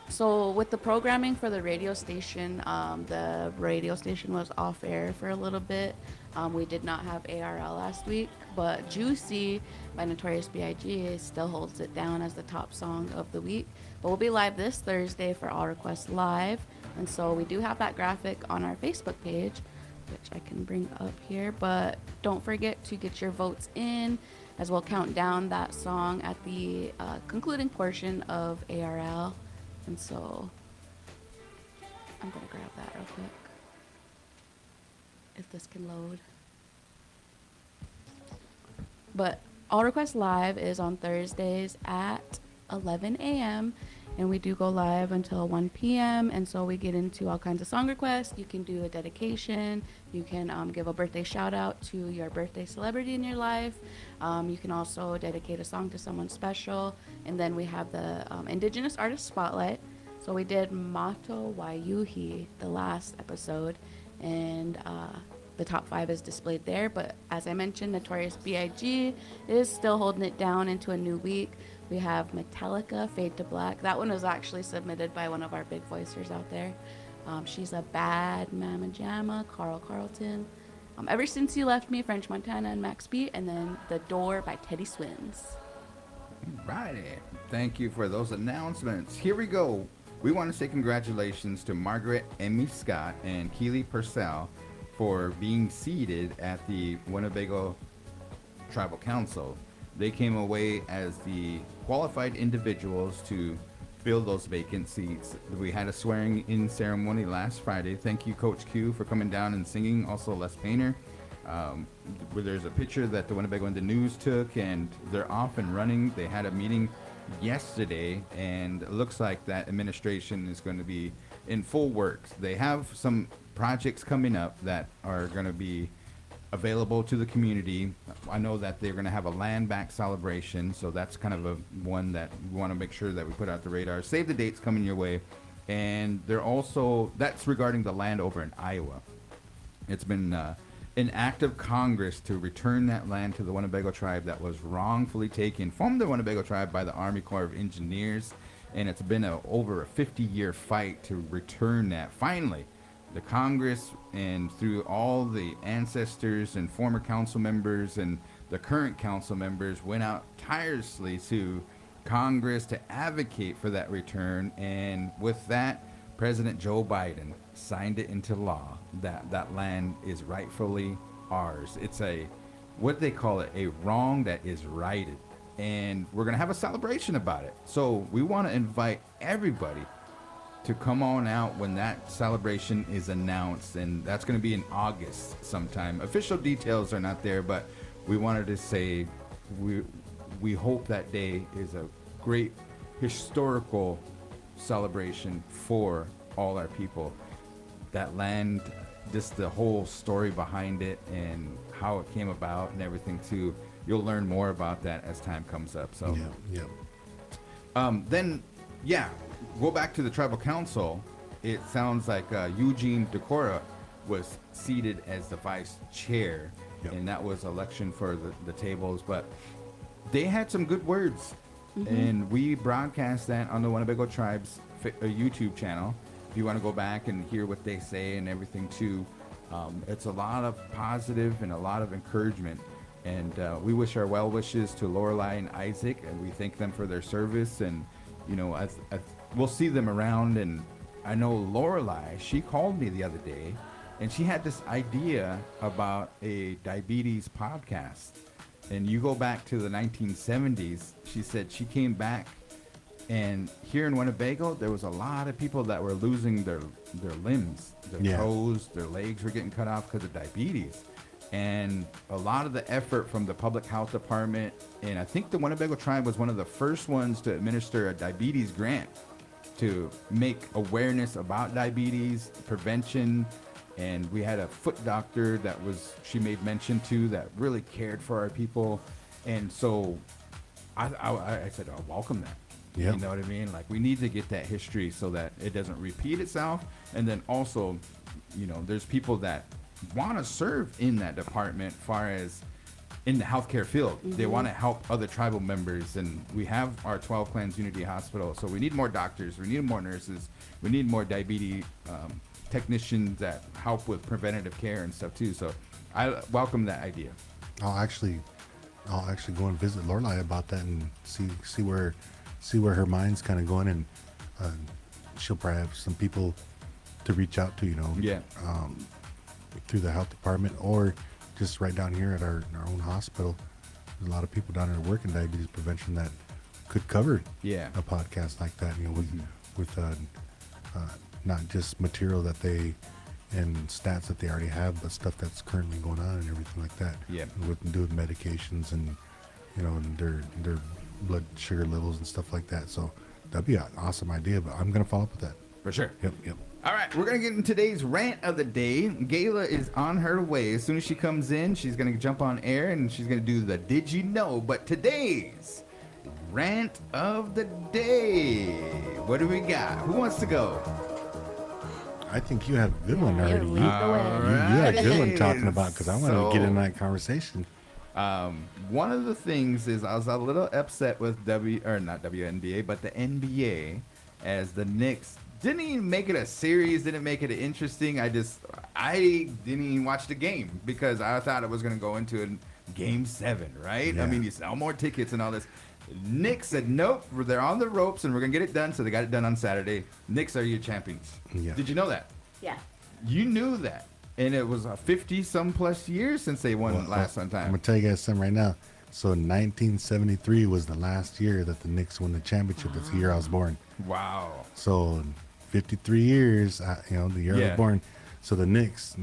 so with the programming for the radio station was off air for a little bit. We did not have ARL last week, but Juicy by Notorious B.I.G. still holds it down as the top song of the week. But we'll be live this Thursday for All Requests Live. And so we do have that graphic on our Facebook page, which I can bring up here. But don't forget to get your votes in, as we'll count down that song at the concluding portion of ARL. And so I'm going to grab that real quick, if this can load. But All Request Live is on Thursdays at 11 a.m. and we do go live until 1 p.m. And so we get into all kinds of song requests. You can do a dedication. You can give a birthday shout out to your birthday celebrity in your life. You can also dedicate a song to someone special. And then we have the Indigenous Artist Spotlight. So we did Mato Waiuhi the last episode, and the top 5 is displayed there. But as I mentioned, Notorious B.I.G. is still holding it down into a new week. We have Metallica, Fade to Black. That one was actually submitted by one of our big voicers out there. She's a Bad Mama Jamma, Carl Carlton. Ever Since You Left Me, French Montana and Max B. And then The Door by Teddy Swims. Righty. Thank you for those announcements. Here we go. We want to say congratulations to Margaret Emmy Scott and Keely Purcell for being seated at the Winnebago Tribal Council. They came away as the qualified individuals to fill those vacant seats. We had a swearing in ceremony last Friday. Thank you, Coach Q, for coming down and singing. Also, Les Painter. Where there's a picture that the Winnebago in the News took, and they're off and running. They had a meeting yesterday, and it looks like that administration is going to be in full work. They have some projects coming up that are going to be available to the community. I know that they're going to have a land back celebration, so that's kind of a one that we want to make sure that we put out the radar. Save the dates coming your way. And they're also, that's regarding the land over in Iowa. It's been an act of Congress to return that land to the Winnebago tribe that was wrongfully taken from the Winnebago tribe by the Army Corps of Engineers. And it's been over a 50-year fight to return that. Finally, the Congress, and through all the ancestors and former council members and the current council members, went out tirelessly to Congress to advocate for that return. And with that, President Joe Biden signed it into law that that land is rightfully ours. It's what they call it, a wrong that is righted. And we're going to have a celebration about it. So we want to invite everybody to come on out when that celebration is announced. And that's going to be in August sometime. Official details are not there, but we wanted to say we hope that day is a great historical celebration for all our people. That land, just the whole story behind it and how it came about and everything too. You'll learn more about that as time comes up. So then go back to the tribal council. It sounds like Eugene Decora was seated as the vice chair, and that was election for the tables. But they had some good words, and we broadcast that on the Winnebago Tribe's YouTube channel. If you want to go back and hear what they say and everything too, it's a lot of positive and a lot of encouragement. And we wish our well wishes to Lorelei and Isaac, and we thank them for their service. And as we'll see them around. And I know Lorelei, she called me the other day, and she had this idea about a diabetes podcast. And you go back to the 1970s. She said she came back, and here in Winnebago, there was a lot of people that were losing their limbs, their toes, their legs were getting cut off because of diabetes. And a lot of the effort from the public health department, and I think the Winnebago tribe was one of the first ones to administer a diabetes grant to make awareness about diabetes, prevention. And we had a foot doctor she made mention to, that really cared for our people. And so I said, I'll welcome that. Yep. You know what I mean? Like, we need to get that history so that it doesn't repeat itself. And then also, there's people that want to serve in that department, far as in the healthcare field. They want to help other tribal members, and we have our 12 Clans Unity Hospital, so we need more doctors, we need more nurses, we need more diabetes technicians that help with preventative care and stuff too. So I welcome that idea. I'll actually go and visit Lorelei about that and see where her mind's kind of going, and she'll probably have some people to reach out to, through the health department, or just right down here at our own hospital. There's a lot of people down there working diabetes prevention that could cover a podcast like that, with not just material that they and stats that they already have, but stuff that's currently going on and everything like that. Yeah. With doing medications and and their blood sugar levels and stuff like that. So that'd be an awesome idea, but I'm gonna follow up with that. For sure. Yep. All right, we're going to get in today's rant of the day. Gayla is on her way. As soon as she comes in, she's going to jump on air, and she's going to do the Did You Know? But today's rant of the day. What do we got? Who wants to go? I think you have a good one already. You Right. had a good one talking about, because I want to get in that conversation. One of the things is I was a little upset with not WNBA, but the NBA, as the Knicks didn't even make it a series, didn't make it interesting. I didn't even watch the game because I thought it was going to go into a game 7, right? Yeah. I mean, you sell more tickets and all this. Knicks said, nope, they're on the ropes and we're going to get it done. So they got it done on Saturday. Knicks are your champions. Yeah. Did you know that? Yeah. You knew that. And it was 50-some plus years since they won last time. I'm going to tell you guys something right now. So 1973 was the last year that the Knicks won the championship. That's the year I was born. Wow. So 53 years, the year I was born. So the Knicks,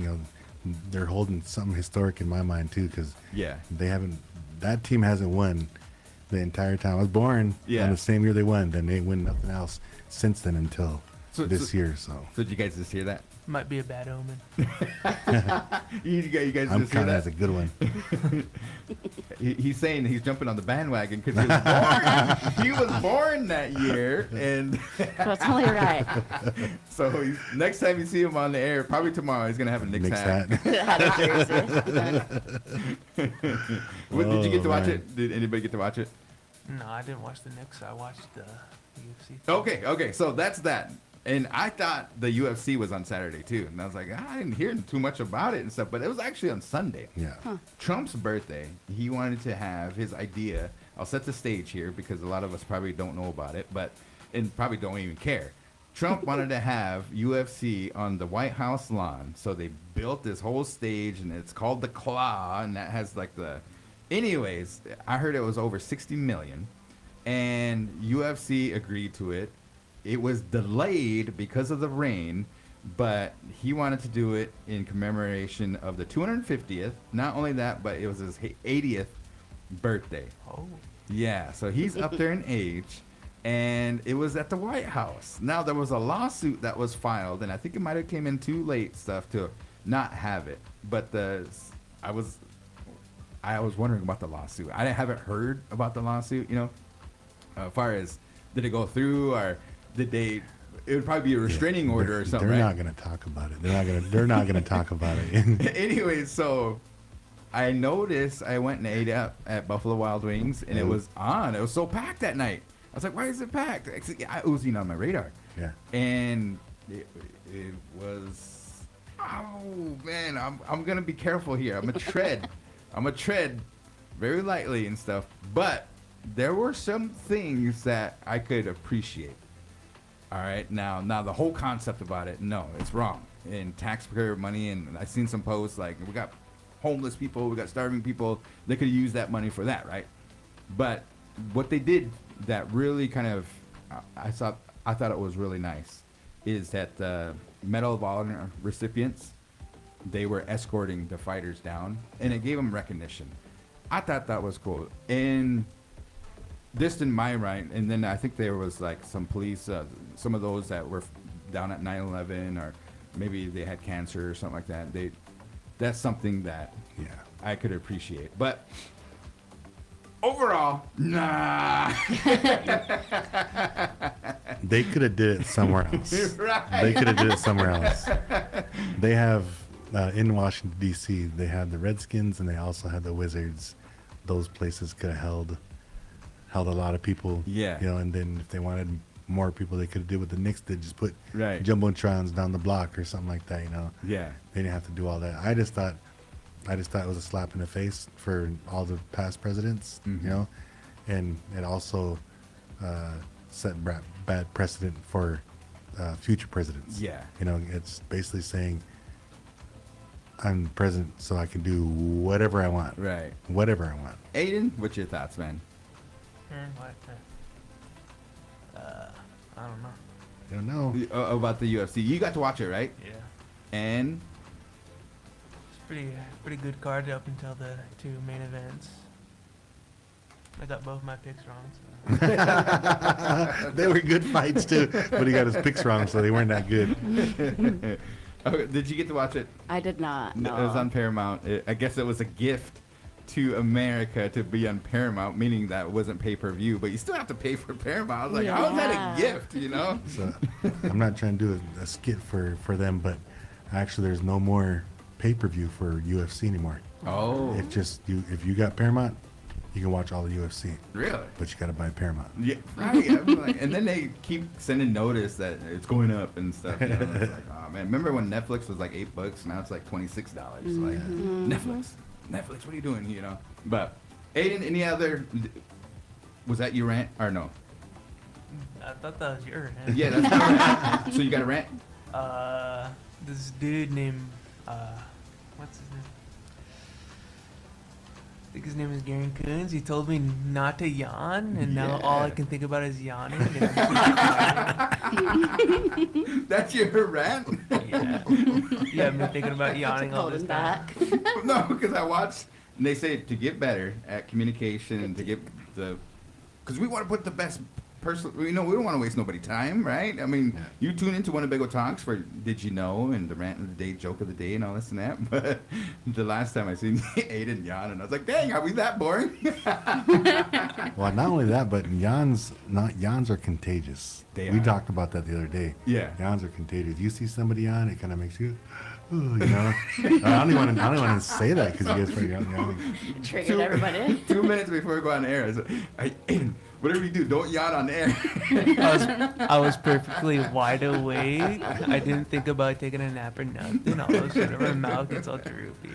they're holding something historic in my mind too, because that team hasn't won the entire time I was born. On the same year they won, then they win nothing else since then until this year. So So did you guys just hear that? Might be a bad omen. You guys I'm just hear counting that? as a good one. He's saying he's jumping on the bandwagon because he was born. He was born that year, and So it's only right. so next time you see him on the air, probably tomorrow, he's gonna have a Knicks Knicks hat. hat. Had a jersey. Did you get to watch man. it? Did anybody get to watch it? No, I didn't watch the Knicks. I watched the UFC. Okay, so that's that. And I thought the UFC was on Saturday too, and I was like, I didn't hear too much about it and stuff, but it was actually on Sunday. Yeah. Trump's birthday, he wanted to have his idea. I'll set the stage here because a lot of us probably don't know about it, and probably don't even care. Trump wanted to have UFC on the White House lawn, so they built this whole stage, and it's called the Claw, and that has like the. Anyways, I heard it was over 60 million, and UFC agreed to it. It was delayed because of the rain, but he wanted to do it in commemoration of the 250th. Not only that, but it was his 80th birthday. Oh. Yeah, so he's up there in age, and it was at the White House. Now, there was a lawsuit that was filed, and I think it might have came in too late stuff to not have it. But I was wondering about the lawsuit. I haven't heard about the lawsuit, as far as did it go through or did they? It would probably be a restraining order or something. They're right? not going to talk about it. They're not going to talk about it. Anyways, so I noticed I went and ate up at Buffalo Wild Wings, and it was on. It was so packed that night. I was like, "Why is it packed?" It was on my radar. Yeah. And it was. Oh man, I'm gonna be careful here. I'm gonna tread very lightly and stuff. But there were some things that I could appreciate. All right, now the whole concept about it, no, it's wrong. And taxpayer money, and I've seen some posts like we got homeless people, we got starving people. They could use that money for that, right? But what they did that really kind of, I thought it was really nice, is that the Medal of Honor recipients, they were escorting the fighters down, and it gave them recognition. I thought that was cool. And this in my right, and then I think there was like some police, some of those that were down at 9/11, or maybe they had cancer or something like that. That's something that I could appreciate. But overall, nah. They could have did it somewhere else. Right. They could have did it somewhere else. They have in Washington D.C. They had the Redskins and they also had the Wizards. Those places could have held a lot of people. Yeah. And then if they wanted more people, they could have did what the Knicks did, just put Right. jumbotrons down the block or something like that. Yeah. They didn't have to do all that. I just thought it was a slap in the face for all the past presidents, and it also set bad precedent for future presidents. Yeah. It's basically saying I'm president, so I can do whatever I want. Right. Whatever I want. Aiden, what's your thoughts, man? What? I don't know. I don't know. About the UFC. You got to watch it, right? Yeah. And It's pretty good card up until the two main events. I got both my picks wrong. So. They were good fights too, but he got his picks wrong, so they weren't that good. okay, did you get to watch it? I did not. No. It was on Paramount. I guess it was a gift to America to be on Paramount, meaning that it wasn't pay-per-view, but you still have to pay for Paramount. I was like, how is that a gift, So I'm not trying to do a skit for them, but actually there's no more pay-per-view for UFC anymore. Oh. It's just if you got Paramount, you can watch all the UFC, Really? but you got to buy Paramount. Yeah, right. I'm like, and then they keep sending notice that it's going up and stuff. It's like, oh man, remember when Netflix was like $8? Now it's like $26. Like Netflix, what are you doing? But Aiden, any other? Was that your rant or no? I thought that was your rant. Yeah, that's my rant. So you got a rant? This dude named what's his name? I think his name is Garan Coons. He told me not to yawn, and now all I can think about is yawning. That's your rant? Yeah. Yeah, I've been thinking about yawning all this Holding time. back. No, because I watched, and they say to get better at communication and to get because we want to put the best personally, we don't want to waste nobody's time, right? I mean, you tune into Winnebago Talks for Did You Know and the rant of the day, joke of the day, and all this and that. But the last time I seen Aiden yawn, and I was like, dang, are we that boring? Well, not only that, but yawns are contagious. They We are. talked about that the other day. Yeah. Yawns are contagious. You see somebody yawn, it kind of makes you, ooh, you know. I don't even want to say that because you guys are yawning. Triggered everybody. 2 minutes before we go on the air, I said, hey, Aiden, whatever you do, don't yawn on the air. I was perfectly wide awake. I didn't think about taking a nap or nothing. All of a sudden, my mouth gets all droopy.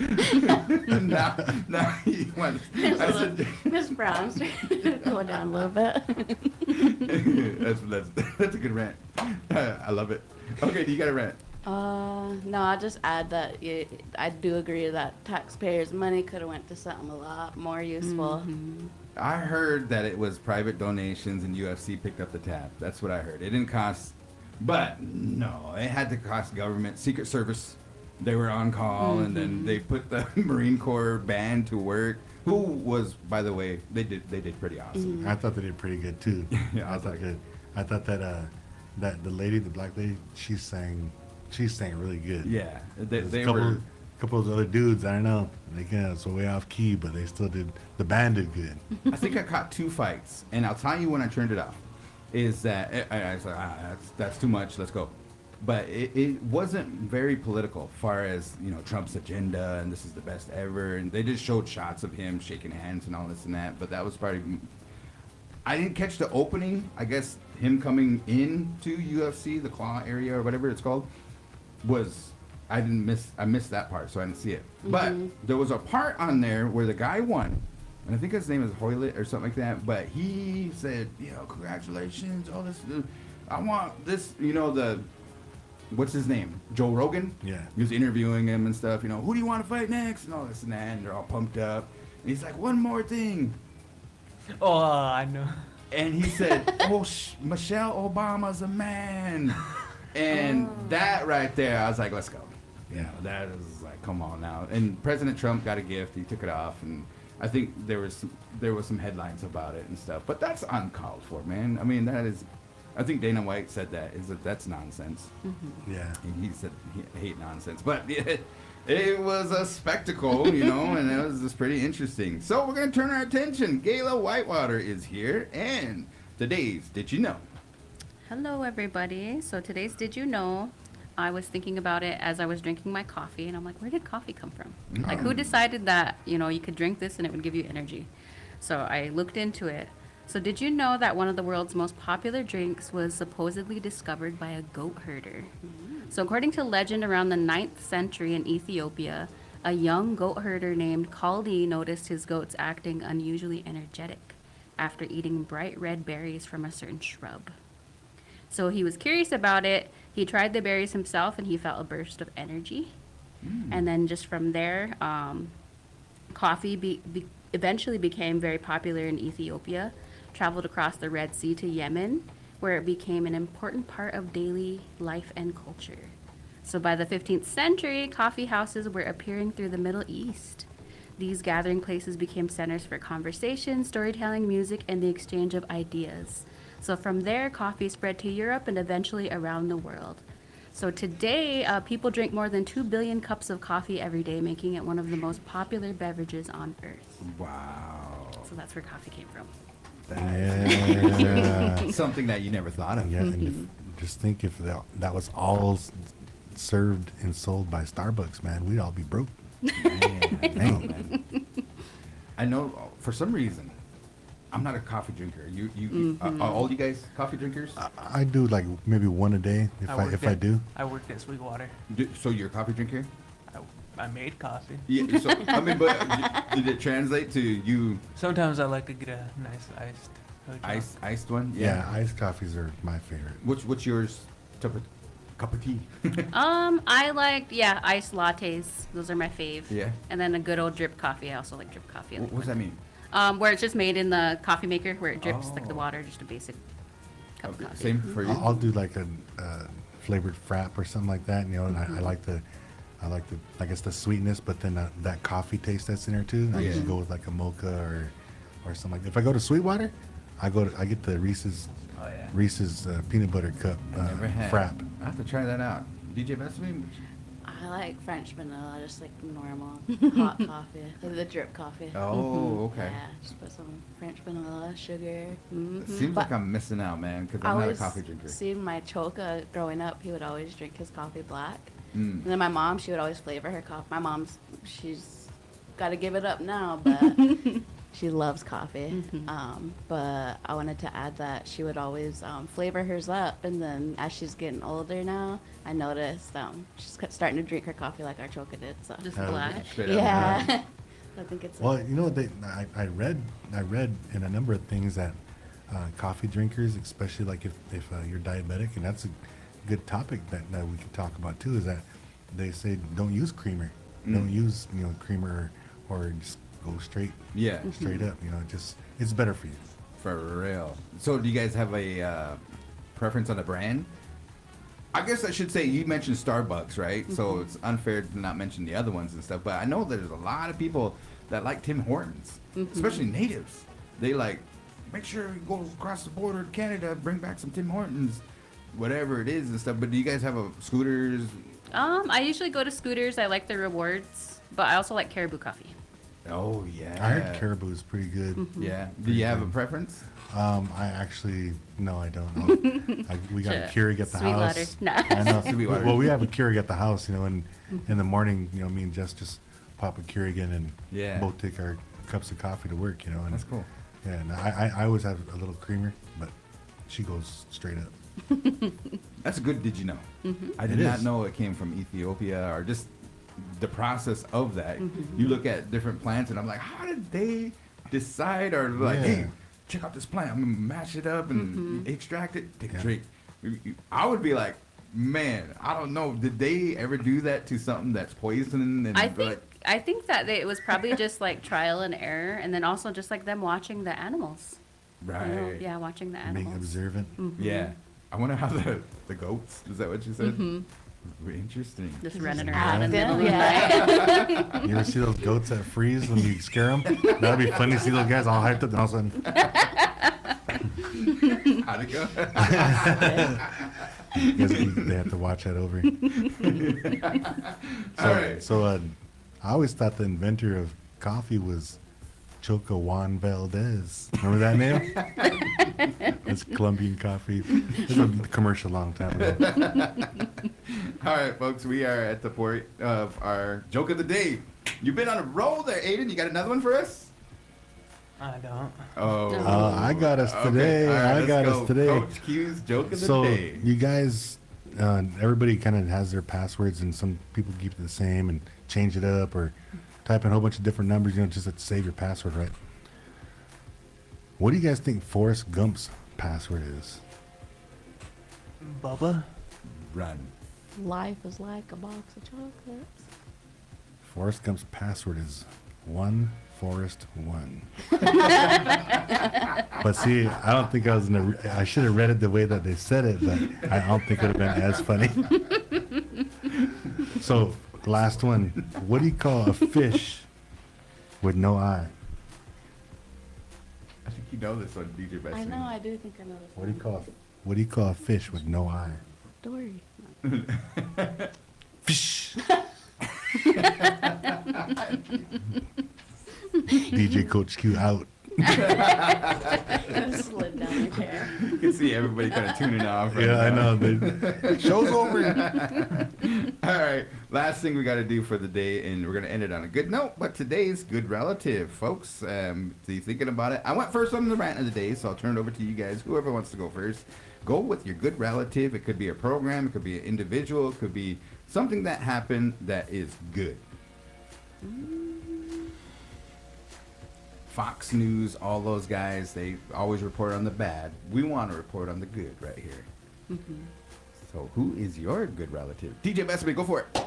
now you want. I said, Miss Brown's going down a little bit. that's a good rant. I love it. Okay, do you got a rant? No, I'll just add that I do agree that taxpayers' money could have went to something a lot more useful. I heard that it was private donations and UFC picked up the tab. That's what I heard. It didn't cost, but no, it had to cost government, Secret Service. They were on call, and then they put the Marine Corps band to work. Who was, by the way, they did pretty awesome. I thought they did pretty good too. Yeah, I I was thought like- good. I thought that the lady, the black lady, she sang really good. Yeah, There's they a couple, were. couple of the other dudes, I don't know, they it's way off key, but they still did. The band did good. I think I caught 2 fights, and I'll tell you when I turned it off. Is that I was like, that's too much. Let's go. But it wasn't very political, far as Trump's agenda and this is the best ever, and they just showed shots of him shaking hands and all this and that. But that was probably. I didn't catch the opening. I guess him coming into UFC, the claw area or whatever it's called, I missed that part, so I didn't see it. But there was a part on there where the guy won, and I think his name is Hoylet or something like that. But he said, congratulations, all this. I want this, what's his name? Joe Rogan? Yeah. He was interviewing him and stuff, who do you want to fight next? And all this and that, and they're all pumped up. And he's like, one more thing. Oh, I know. And he said, Michelle Obama's a man. And that right there, I was like, let's go. That is like, come on now. And President Trump got a gift. He took it off. And I think there was some headlines about it and stuff. But that's uncalled for, man. I mean, I think Dana White said that's nonsense. Yeah. And he said he hate nonsense. But it was a spectacle, and it was just pretty interesting. So we're going to turn our attention. Gayla Whitewater is here. And today's Did You Know? Hello, everybody. So today's Did You Know? I was thinking about it as I was drinking my coffee, and I'm like, where did coffee come from? Like, who decided that, you could drink this and it would give you energy? So I looked into it. So did you know that one of the world's most popular drinks was supposedly discovered by a goat herder? So according to legend, around the 9th century in Ethiopia, a young goat herder named Kaldi noticed his goats acting unusually energetic after eating bright red berries from a certain shrub. So he was curious about it. He tried the berries himself, and he felt a burst of energy. And then just from there, coffee eventually became very popular in Ethiopia, traveled across the Red Sea to Yemen, where it became an important part of daily life and culture. So by the 15th century, coffee houses were appearing through the Middle East. These gathering places became centers for conversation, storytelling, music, and the exchange of ideas. So from there, coffee spread to Europe and eventually around the world. So today, people drink more than 2 billion cups of coffee every day, making it one of the most popular beverages on Earth. Wow. So that's where coffee came from. Yeah. Something that you never thought of. Yeah, and just think if that was all served and sold by Starbucks, man, we'd all be broke. Man. I know for some reason, I'm not a coffee drinker. Are all you guys coffee drinkers? I do like maybe one a day if I do. I worked at Sweetwater. So you're a coffee drinker? I made coffee. Yeah. So I mean, but did it translate to you? Sometimes I like to get a nice iced hot Iced one? Yeah, iced coffees are my favorite. What's yours? Cup of tea. I like, iced lattes. Those are my fave. Yeah. And then a good old drip coffee. I also like drip coffee. What does that mean? Where it's just made in the coffee maker, where it drips like the water, just a basic cup of coffee. Same for you. I'll do like a flavored frap or something like that. And I like the I guess the sweetness, but then that coffee taste that's in there too. I usually go with like a mocha or something like that. If I go to Sweetwater, I get the Reese's Oh yeah. Reese's peanut butter cup Never had. frap. I have to try that out. DJ Bethany? I like French vanilla, just like normal hot coffee, like the drip coffee. Oh, okay. Yeah, just put some French vanilla, sugar. It seems like I'm missing out, man, because I I'm not a always coffee drinker. see my choka growing up. He would always drink his coffee black. Mm. And then my mom, she would always flavor her coffee. My mom's, she's got to give it up now, but she loves coffee. But I wanted to add that she would always flavor hers up. And then as she's getting older now, I noticed she's starting to drink her coffee like our choka did. So Just Oh, black. Straight up. yeah, I think it's Well, you know, I read in a number of things that coffee drinkers, especially like if you're diabetic, and that's a good topic that we could talk about too, is that they say don't use creamer, don't use creamer or just go straight Yeah, up. Just it's better for you. for real. So do you guys have a preference on a brand? I guess I should say you mentioned Starbucks, right? So it's unfair to not mention the other ones and stuff. But I know there's a lot of people that like Tim Hortons, especially natives. They like make sure you go across the border to Canada, bring back some Tim Hortons, whatever it is and stuff. But do you guys have scooters? I usually go to Scooters. I like the rewards, but I also like Caribou coffee. Oh yeah, I heard Caribou is pretty good. Yeah. Do you have a preference? I actually no, I don't. We got a Keurig at the Sweet house. water. Nah. I know. Sweet water. Well, we have a Keurig at the house, and in the morning, me and Jess just pop a Keurig in and Yeah. both take our cups of coffee to work, And That's cool. Yeah, and I always have a little creamer, but she goes straight up. That's good. Did you know? I did It not is. know it came from Ethiopia or just the process of that. You look at different plants, and I'm like, how did they decide? Or like, Yeah. hey, check out this plant. I'm gonna mash it up and extract it. Take a drink. I would be like, man, I don't know. Did they ever do that to something that's poison? And I think that it was probably just like trial and error, and then also just like them watching the animals. right. Yeah, watching the Being animals. observant. Yeah. I wonder how the goats. Is that what you said? Interesting. Just running Yeah. around in the middle of the Yeah. night. You ever see those goats that freeze when you scare them? That'd be funny to see those guys all hyped up and all of a sudden. How'd it go? They have to watch that over. All right. So I always thought the inventor of coffee was Choco Juan Valdez. Remember that name? It's Colombian coffee. It was a commercial a long time ago. All right, folks, we are at the point of our joke of the day. You've been on a roll there, Aiden. You got another one for us? I don't. Oh. I got us Okay, today. all right, I let's got go. us today. Coach Q's joke of the So day. you guys, everybody kind of has their passwords, and some people keep it the same and change it up or type in a whole bunch of different numbers, just to save your password, right? What do you guys think Forrest Gump's password is? Bubba? Run. Life is like a box of chocolates. Forrest Gump's password is 1 Forrest 1. But see, I don't think I should have read it the way that they said it, but I don't think it would have been as funny. So, last one. What do you call a fish with no eye? I think you know this one, DJ Bessie. I know, I do think I know this What do you call a fish with no eye? story. Fish. DJ Coach Q out. Slid down your chair. You can see everybody kind of tuning off. Right Yeah, I now. know. Show's over. All right, last thing we got to do for the day, and we're going to end it on a good note, but today's good relative, folks. So you thinking about it? I went first on the rant of the day, so I'll turn it over to you guys. Whoever wants to go first, go with your good relative. It could be a program, it could be an individual, it could be something that happened that is good. Fox News, all those guys, they always report on the bad. We want to report on the good right here. So who is your good relative? DJ Bessamy, go for it.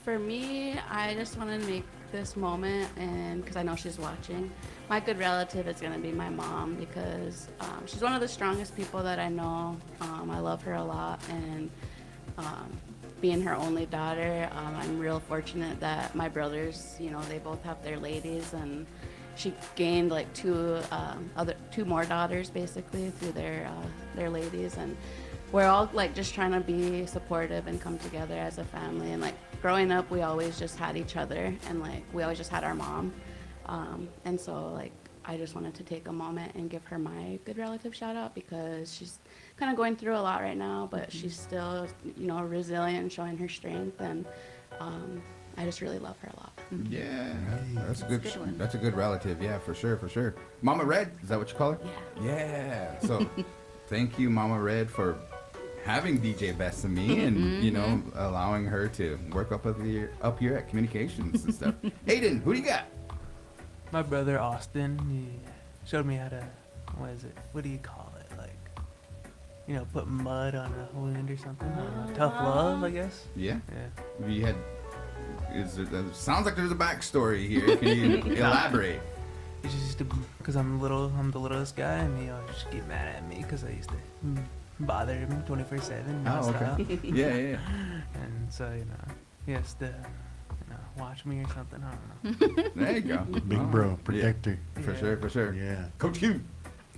For me, I just want to make this moment, and because I know she's watching, my good relative is going to be my mom, because she's one of the strongest people that I know. I love her a lot, and being her only daughter, I'm real fortunate that my brothers, they both have their ladies, and she gained like two more daughters basically through their ladies, and we're all like just trying to be supportive and come together as a family. And like growing up, we always just had each other, and like we always just had our mom, and so like I just wanted to take a moment and give her my good relative shout out, because she's kind of going through a lot right now, but she's still, you know, resilient and showing her strength, and I just really love her a lot. Yeah, that's a good. good one. That's a good relative. Yeah, for sure, for sure. Mama Red, is that what you call her? Yeah. Yeah. So, thank you, Mama Red, for having DJ Best and me, and you know, allowing her to work up here at communications and stuff. Aiden, who do you got? My brother Austin, he showed me how to, what do you call it? Like, you know, put mud on a wound or something. I don't know, tough love, I guess. Yeah. Yeah. You had. Sounds like there's a backstory here. Can you elaborate? It's just because I'm the littlest guy, and he always just get mad at me because I used to bother him 24/7. Oh, okay. Yeah. And so, you know, he has to, you know, watch me or something. I don't know. There you go. Big Oh, bro, protector. For Yeah. sure, for sure. Yeah. Coach Q.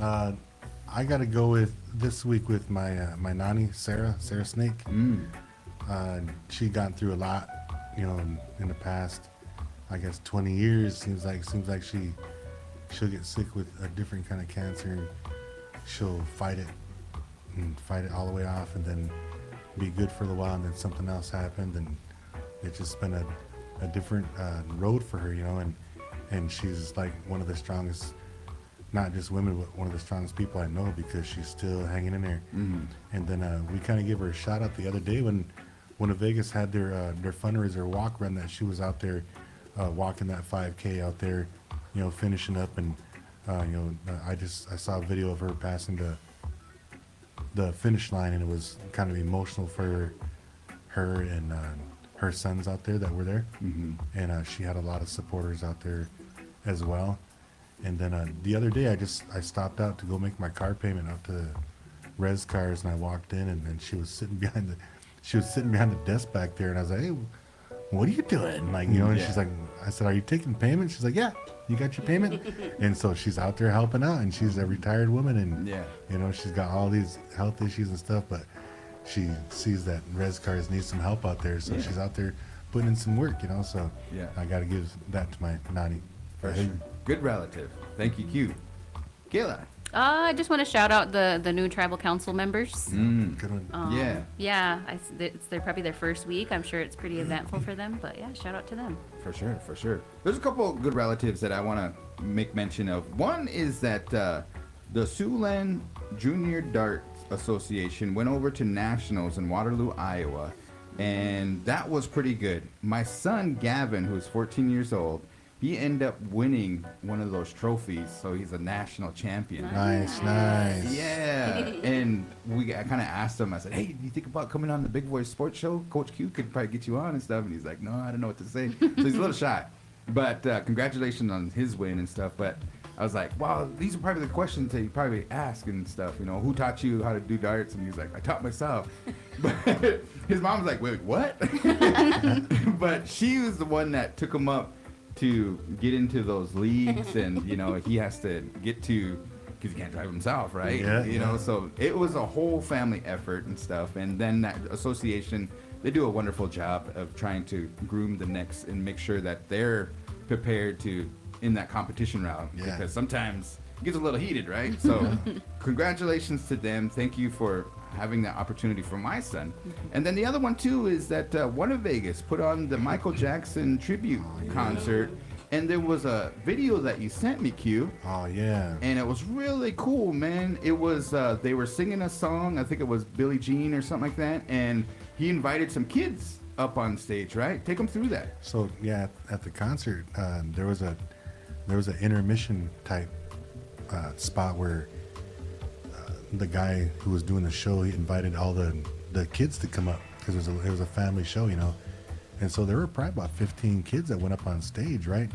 I got to go with this week with my my nanny, Sarah Snake. She gone through a lot, you know, in the past, I guess 20 years. Seems like she'll get sick with a different kind of cancer, and she'll fight it all the way off, and then be good for a while, and then something else happened, and it's just been a different road for her, you know, and she's like one of the strongest, not just women, but one of the strongest people I know, because she's still hanging in there. And then we kind of gave her a shout out the other day when Vegas had their fundraiser walk run, that she was out there walking that 5K out there, you know, finishing up, and you know, I saw a video of her passing the finish line, and it was kind of emotional for her and her sons out there that were there. And she had a lot of supporters out there as well. And then the other day, I stopped out to go make my car payment out to Res Cars, and I walked in, and then she was sitting behind the desk back there, and I was like, "Hey, what are you doing?" Like, you know, and she's like, I said, "Are you taking payment?" She's like, "Yeah, you got your payment." And so she's out there helping out, and she's a retired woman, and you know, she's got all these health issues and stuff, but she sees that Res Cars needs some help out there, so she's out there putting in some work, you know. So I got to give that to my nanny. For sure. Good relative. Thank you, Q. Kayla. I just want to shout out the new tribal council members. Good one. Yeah, they're probably their first week. I'm sure it's pretty eventful for them, but yeah, shout out to them. For sure, for sure. There's a couple of good relatives that I want to make mention of. One is that the Siouxland Junior Dart Association went over to nationals in Waterloo, Iowa, and that was pretty good. My son Gavin, who's 14 years old, he ended up winning one of those trophies, so he's a national champion. Nice. Yeah, and I kind of asked him. I said, "Hey, do you think about coming on the Big Boys Sports Show? Coach Q could probably get you on and stuff." And he's like, "No, I don't know what to say." So he's a little shy. But congratulations on his win and stuff. But I was like, "Wow, these are probably the questions that you probably ask and stuff. You know, who taught you how to do darts?" And he's like, "I taught myself." But his mom was like, "Wait, what?" But she was the one that took him up to get into those leagues, and you know, he has to get to, because he can't drive himself, right? You know, so it was a whole family effort and stuff. And then that association, they do a wonderful job of trying to groom the next and make sure that they're prepared to in that competition route, because sometimes it gets a little heated, right? So congratulations to them. Thank you for having that opportunity for my son. And then the other one too is that One of Vegas put on the Michael Jackson tribute concert, and there was a video that you sent me, Q. Oh yeah. And it was really cool, man. It was they were singing a song, I think it was Billie Jean or something like that, and he invited some kids up on stage, right? Take them through that. So yeah, at the concert, there was an intermission type spot where the guy who was doing the show, he invited all the kids to come up, because it was a family show, you know. And so there were probably about 15 kids that went up on stage, right?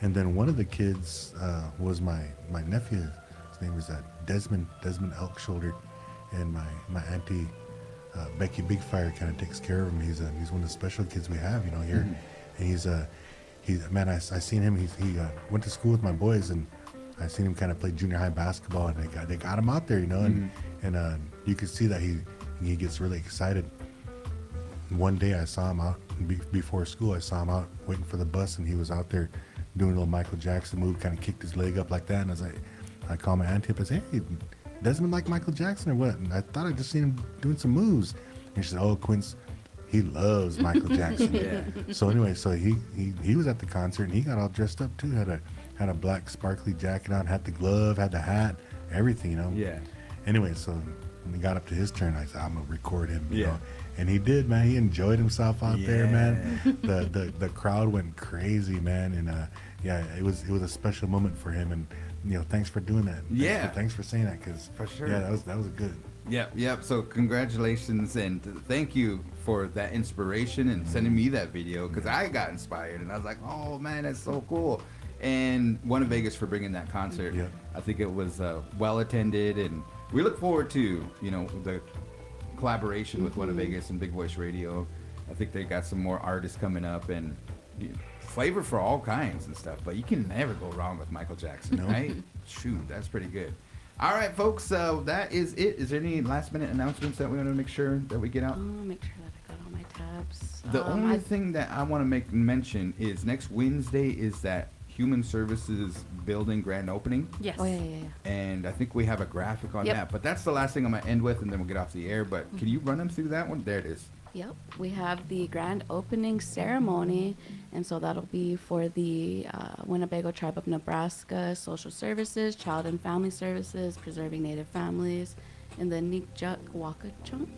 And then one of the kids was my nephew. His name was Desmond Elkshoulder, and my auntie Becky Bigfire kind of takes care of him. He's one of the special kids we have, you know, here. And man, I seen him. He went to school with my boys, and I seen him kind of play junior high basketball, and they got him out there, you know, and you could see that he gets really excited. One day I saw him out before school. I saw him out waiting for the bus, and he was out there doing a little Michael Jackson move, kind of kicked his leg up like that, and I called my auntie up. I said, "Hey, Desmond like Michael Jackson or what?" And I thought I just seen him doing some moves, and she said, "Oh, Quince, he loves Michael Jackson." Yeah. So anyway, so he was at the concert, and he got all dressed up too. Had a black sparkly jacket on, had the glove, had the hat, everything, you know. Yeah. Anyway, so when he got up to his turn, I said, "I'm gonna record him," you Yeah. know. And he did, man. He enjoyed himself out there, Yeah. man. The crowd went crazy, man. And yeah, it was a special moment for him. And thanks for doing that. Thanks for saying that, because For sure. yeah, that was good. Yep. So congratulations and thank you for that inspiration and sending me that video, because I got inspired and I was like, oh man, that's so cool. And Winnebago for bringing that concert. Yep. I think it was well attended, and we look forward to the collaboration with Winnebago and Big Voice Radio. I think they got some more artists coming up, and flavor for all kinds and stuff. But you can never go wrong with Michael Jackson, right? Shoot, that's pretty good. All right, folks, that is it. Is there any last minute announcements that we want to make sure that we get out? I'll make sure that I got all my tabs. The only thing that I want to mention is next Wednesday is that Human Services building grand opening. Yes. Oh, yeah. And I think we have a graphic on Yep. that. But that's the last thing I'm going to end with, and then we'll get off the air. But can you run them through that one? There it is. Yep, we have the grand opening ceremony, and so that'll be for the Winnebago Tribe of Nebraska Social Services, Child and Family Services, Preserving Native Families, and the Nikjuk Wakachunk.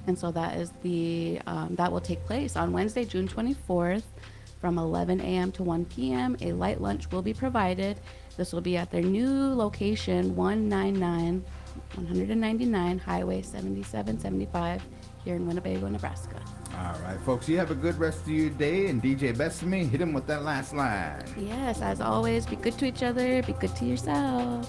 And so that is that will take place on Wednesday, June 24th, from 11 a.m. to 1 p.m. A light lunch will be provided. This will be at their new location, 199 Highway 7775. Here in Winnebago, Nebraska. All right, folks, you have a good rest of your day. And DJ Bethany, hit him with that last line. Yes, as always, be good to each other, be good to yourself.